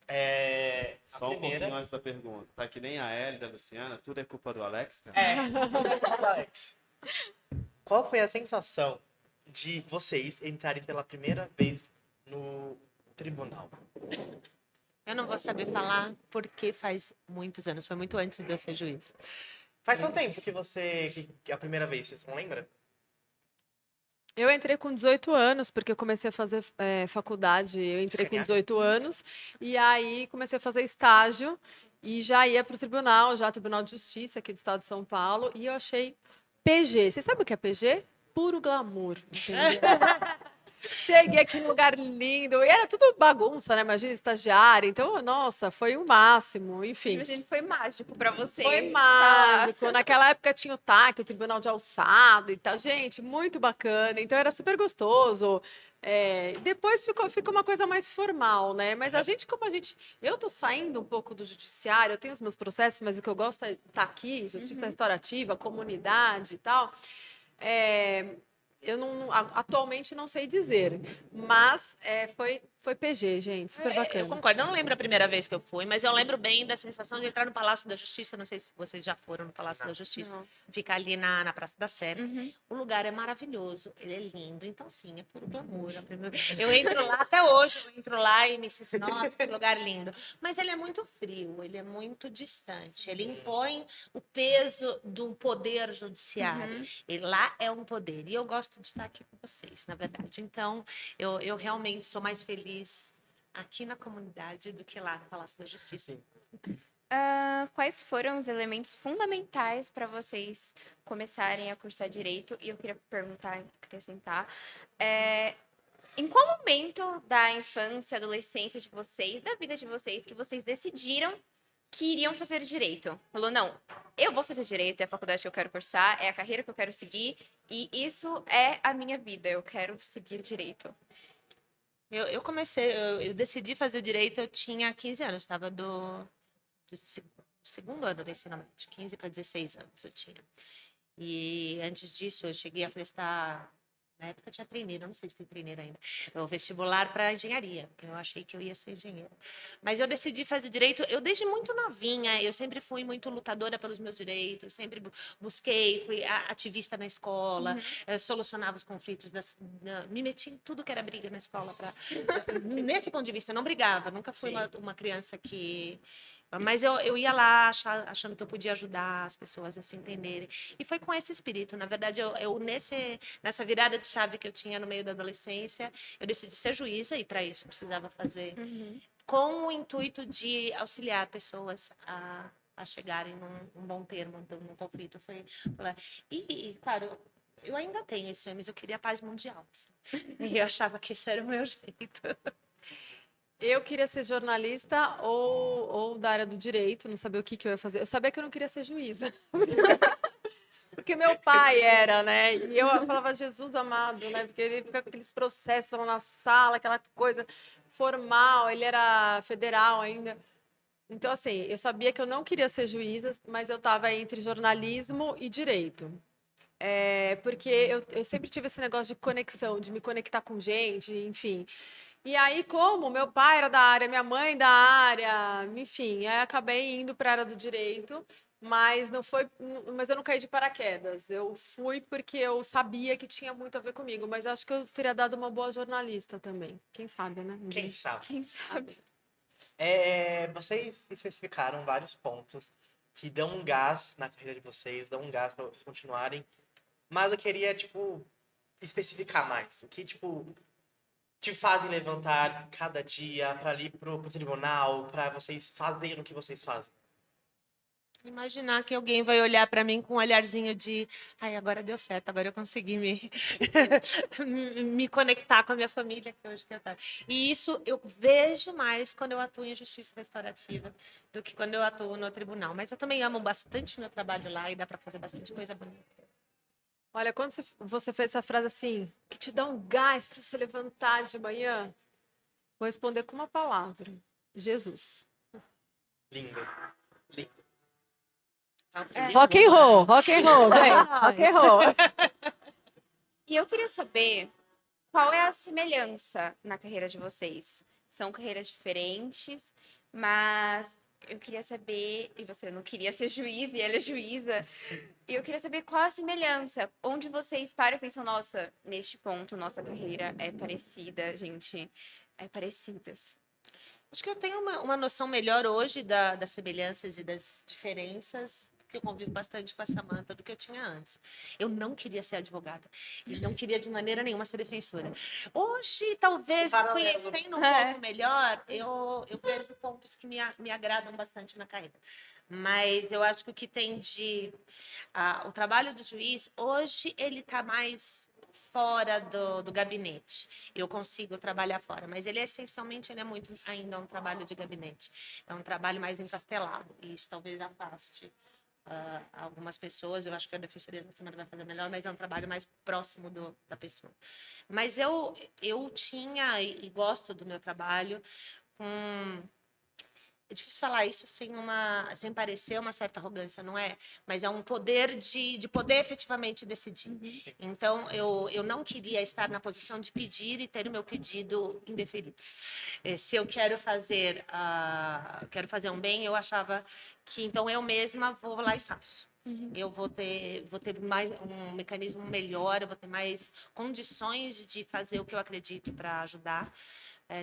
A Só um primeira... pouquinho antes da pergunta. Tá que nem a Ellie da Luciana, tudo é culpa do Alex, cara? Alex, qual foi a sensação de vocês entrarem pela primeira vez no tribunal? Eu não vou saber falar porque faz muitos anos, foi muito antes de eu ser juiz. Faz quanto tempo que a primeira vez, você não lembra? Eu entrei com 18 anos, porque eu comecei a fazer faculdade, eu entrei com 18 anos, e aí comecei a fazer estágio, e já ia para o tribunal, Tribunal de Justiça aqui do estado de São Paulo, e eu achei PG. Vocês sabem o que é PG? Puro glamour. Entendeu? Cheguei aqui num lugar lindo, e era tudo bagunça, né? Imagina, estagiária. Então, nossa, foi o máximo, enfim. Imagino que foi mágico pra você. Foi tá? mágico. Naquela época tinha o TAC, o Tribunal de Alçado e tal. Gente, muito bacana. Então era super gostoso. Depois ficou uma coisa mais formal, né? Mas eu tô saindo um pouco do judiciário, eu tenho os meus processos, mas o que eu gosto é estar aqui, justiça restaurativa, comunidade e tal. Eu atualmente não sei dizer, mas foi PG, gente, super Eu bacana. concordo, eu não lembro a primeira vez que eu fui, mas eu lembro bem da sensação de entrar no Palácio da Justiça. Não sei se vocês já foram no Palácio da Justiça. Não. Fica ali na Praça da Sé. Uhum. O lugar é maravilhoso, ele é lindo, então sim, é puro glamour. Eu entro lá, até hoje eu entro lá e me sinto, nossa, que lugar lindo. Mas ele é muito frio, ele é muito distante, ele impõe o peso do poder judiciário. E lá é um poder, e eu gosto de estar aqui com vocês, na verdade. Então, eu realmente sou mais feliz aqui na comunidade do que lá no Palácio da Justiça. Quais foram os elementos fundamentais para vocês começarem a cursar direito? E eu queria perguntar, acrescentar, em qual momento da infância, adolescência de vocês, da vida de vocês, que vocês decidiram que iriam fazer direito? Falou, não, eu vou fazer direito, é a faculdade que eu quero cursar, é a carreira que eu quero seguir, e isso é a minha vida, eu quero seguir direito. Eu decidi fazer direito, eu tinha 15 anos, estava do segundo ano do ensino médio, de 15 para 16 anos eu tinha. E antes disso, eu cheguei a prestar, na época tinha treineiro, eu não sei se tem treineiro ainda, o vestibular para engenharia, porque eu achei que eu ia ser engenheira. Mas eu decidi fazer direito, eu desde muito novinha, eu sempre fui muito lutadora pelos meus direitos, sempre busquei, fui ativista na escola, solucionava os conflitos, me meti em tudo que era briga na escola. Nesse ponto de vista, eu não brigava, nunca fui uma criança que... Mas eu ia lá achando que eu podia ajudar as pessoas a se entenderem. E foi com esse espírito. Na verdade, nessa virada de chave que eu tinha no meio da adolescência, eu decidi ser juíza e, para isso, eu precisava fazer com o intuito de auxiliar pessoas a chegarem num bom termo, num conflito. Claro, eu ainda tenho esse, mas eu queria paz mundial. Assim. E eu achava que esse era o meu jeito. Eu queria ser jornalista ou da área do direito, não sabia o que eu ia fazer. Eu sabia que eu não queria ser juíza. Porque meu pai era, né? E eu falava, Jesus amado, né? Porque ele fica com aqueles processos lá na sala, aquela coisa formal, ele era federal ainda. Então, assim, eu sabia que eu não queria ser juíza, mas eu estava entre jornalismo e direito. Porque eu sempre tive esse negócio de conexão, de me conectar com gente, enfim. E aí, como meu pai era da área, minha mãe da área, enfim, aí acabei indo para a área do direito, mas não foi, mas eu não caí de paraquedas. Eu fui porque eu sabia que tinha muito a ver comigo, mas acho que eu teria dado uma boa jornalista também. Quem sabe, né? Um Quem dia. sabe? Quem sabe? Vocês especificaram vários pontos que dão um gás na carreira de vocês, dão um gás para vocês continuarem. Mas eu queria, tipo, especificar mais. O que, tipo, te fazem levantar cada dia para ir pro tribunal, para vocês fazerem o que vocês fazem? Imaginar que alguém vai olhar para mim com um olharzinho de, ai, agora deu certo, agora eu consegui me conectar com a minha família, que hoje que eu tô. E isso eu vejo mais quando eu atuo em justiça restaurativa do que quando eu atuo no tribunal. Mas eu também amo bastante meu trabalho lá e dá para fazer bastante coisa bonita. Olha, quando você fez essa frase assim, que te dá um gás para você levantar de manhã, vou responder com uma palavra: Jesus. Lindo. Lindo. Rock and roll, vem, rock and roll. E eu queria saber qual é a semelhança na carreira de vocês. São carreiras diferentes, mas eu queria saber, e você não queria ser juiz e ela é juíza, e eu queria saber qual a semelhança, onde vocês param e pensam, nossa, neste ponto, nossa carreira é parecida, gente, é parecidas. Acho que eu tenho uma noção melhor hoje das semelhanças e das diferenças, porque eu convivo bastante com a Samantha do que eu tinha antes. Eu não queria ser advogada e não queria de maneira nenhuma ser defensora. Hoje, talvez, Paralelo. conhecendo um pouco melhor, eu vejo pontos que me agradam bastante na carreira. Mas eu acho que o que tem o trabalho do juiz, hoje, ele está mais fora do gabinete. Eu consigo trabalhar fora, mas ele essencialmente ele é muito ainda um trabalho de gabinete. É um trabalho mais encastelado e isso talvez afaste algumas pessoas. Eu acho que a Defensoria da Semana vai fazer melhor, mas é um trabalho mais próximo da pessoa. Mas eu tinha e gosto do meu trabalho com... É difícil falar isso sem parecer uma certa arrogância, não é? Mas é um poder de poder efetivamente decidir. Então, eu não queria estar na posição de pedir e ter o meu pedido indeferido. Se eu quero fazer um bem, eu achava que então eu mesma vou lá e faço. Eu vou ter mais um mecanismo melhor, eu vou ter mais condições de fazer o que eu acredito para ajudar.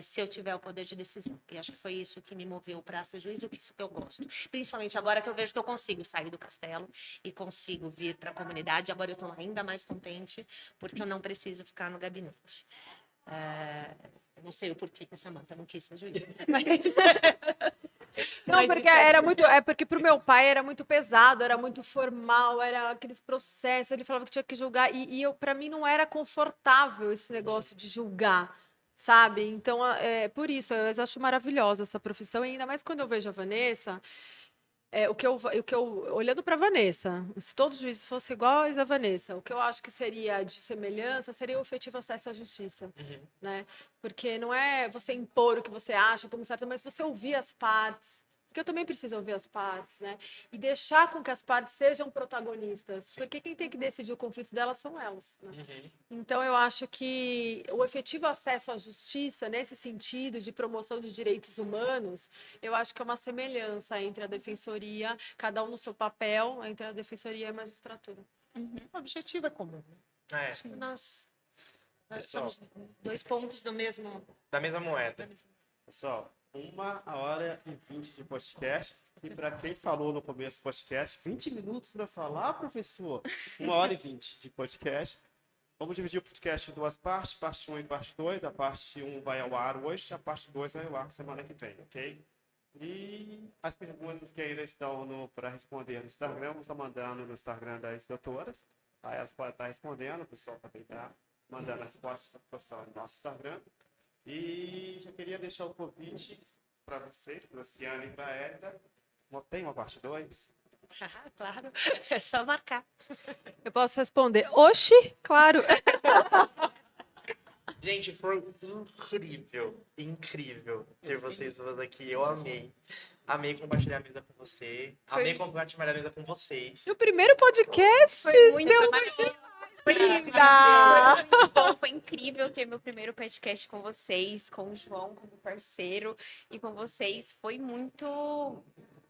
Se eu tiver o poder de decisão. E acho que foi isso que me moveu para ser juiz e isso que eu gosto. Principalmente agora que eu vejo que eu consigo sair do castelo e consigo vir para a comunidade. Agora eu estou ainda mais contente porque eu não preciso ficar no gabinete. Eu não sei o porquê que a Samantha não quis ser juiz. Não, porque era muito. É porque pro meu pai era muito pesado, era muito formal, era aqueles processos, ele falava que tinha que julgar. E para mim não era confortável esse negócio de julgar, sabe? Então, por isso, eu acho maravilhosa essa profissão, e ainda mais quando eu vejo a Vanessa. Olhando para a Vanessa, se todos os juízes fossem iguais a Vanessa, o que eu acho que seria de semelhança seria o efetivo acesso à justiça, né? Porque não é você impor o que você acha como certo, mas você ouvir as partes. Porque eu também preciso ouvir as partes, né? E deixar com que as partes sejam protagonistas, porque quem tem que decidir o conflito delas são elas, né? Então, eu acho que o efetivo acesso à justiça, nesse sentido de promoção de direitos humanos, eu acho que é uma semelhança entre a defensoria, cada um no seu papel, entre a defensoria e a magistratura. O objetivo é comum. É, Nós Pessoal. somos dois pontos do mesmo... da mesma moeda. Pessoal, 1h20 de podcast. E para quem falou no começo do podcast, 20 minutos para falar, professor. 1h20 de podcast. Vamos dividir o podcast em duas partes, parte 1 e parte 2. A parte 1 vai ao ar hoje, a parte 2 vai ao ar semana que vem, ok? E as perguntas que ainda estão para responder no Instagram, vamos estar mandando no Instagram das doutoras. Aí elas podem estar respondendo, o pessoal também está mandando as respostas no nosso Instagram. E já queria deixar o convite para vocês, para a Luciana e para a Hélida. Tem uma parte 2? Claro, é só marcar. Eu posso responder, oxi, claro. Gente, foi incrível ter vocês duas aqui. Eu amei. Amei compartilhar a mesa com você. Amei compartilhar a mesa com vocês. E o primeiro podcast! Foi muito seu maravilhoso. linda! Foi muito bom, foi incrível ter meu primeiro podcast com vocês, com o João como parceiro e com vocês. Foi muito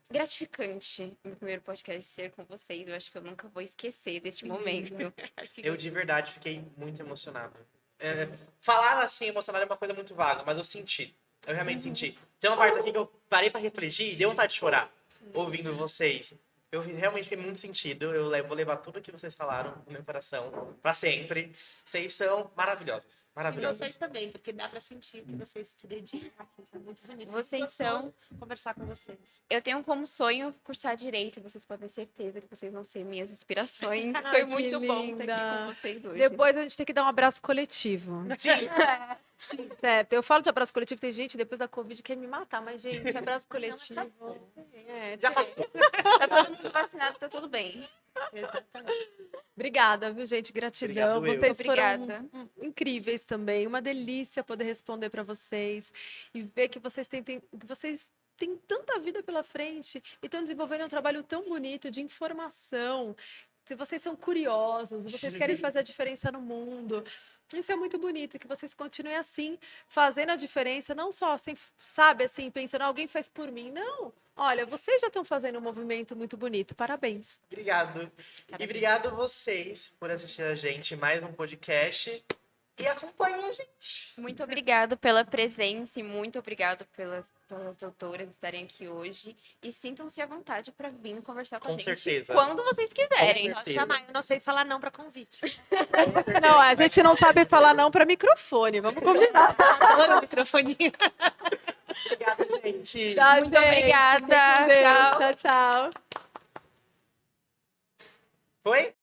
gratificante meu primeiro podcast ser com vocês. Eu acho que eu nunca vou esquecer deste momento. Eu de verdade fiquei muito emocionado. Falar assim, emocionado é uma coisa muito vaga, mas eu senti. Eu realmente senti. Tem uma parte aqui que eu parei pra refletir e deu vontade de chorar ouvindo vocês. Eu realmente fiquei muito sentido. Vou levar tudo que vocês falaram no meu coração pra sempre. Vocês são maravilhosas. E Maravilhosas. vocês também, porque dá pra sentir que vocês se dedicam. É muito bonito. Vocês Muito são- gostoso conversar com vocês. Eu tenho como sonho cursar direito, vocês podem ter certeza que vocês vão ser minhas inspirações. Ai, Foi que muito bom estar linda. aqui com vocês hoje. Depois a gente tem que dar um abraço coletivo. Sim. Certo, eu falo de abraço coletivo, tem gente depois da Covid que quer me matar, mas, gente, abraço coletivo. Já passou. Tá todo mundo vacinado, tá tudo bem. Exatamente. Obrigada, viu, gente? Gratidão. Obrigado, eu. Vocês Obrigada. foram incríveis também. Uma delícia poder responder para vocês e ver que vocês têm tanta vida pela frente e estão desenvolvendo um trabalho tão bonito de informação. Se vocês são curiosos, vocês querem fazer a diferença no mundo. Isso é muito bonito, que vocês continuem assim, fazendo a diferença, não só assim, sabe, assim, pensando, alguém faz por mim. Não, olha, vocês já estão fazendo um movimento muito bonito. Parabéns. Obrigado. E obrigado vocês por assistir a gente em mais um podcast. E acompanhem a gente. Muito obrigado pela presença e muito obrigado pelas doutoras estarem aqui hoje. E sintam-se à vontade para vir conversar com a Com gente certeza. quando vocês quiserem. Com Pode certeza. chamar, eu não sei falar não para convite. Não, a gente não sabe falar não para microfone. Vamos combinar. Adoro o microfoninho. Obrigado, gente. Tchau, Muito gente. obrigada. Fiquem com Deus. Tchau. Tchau, tchau. Foi?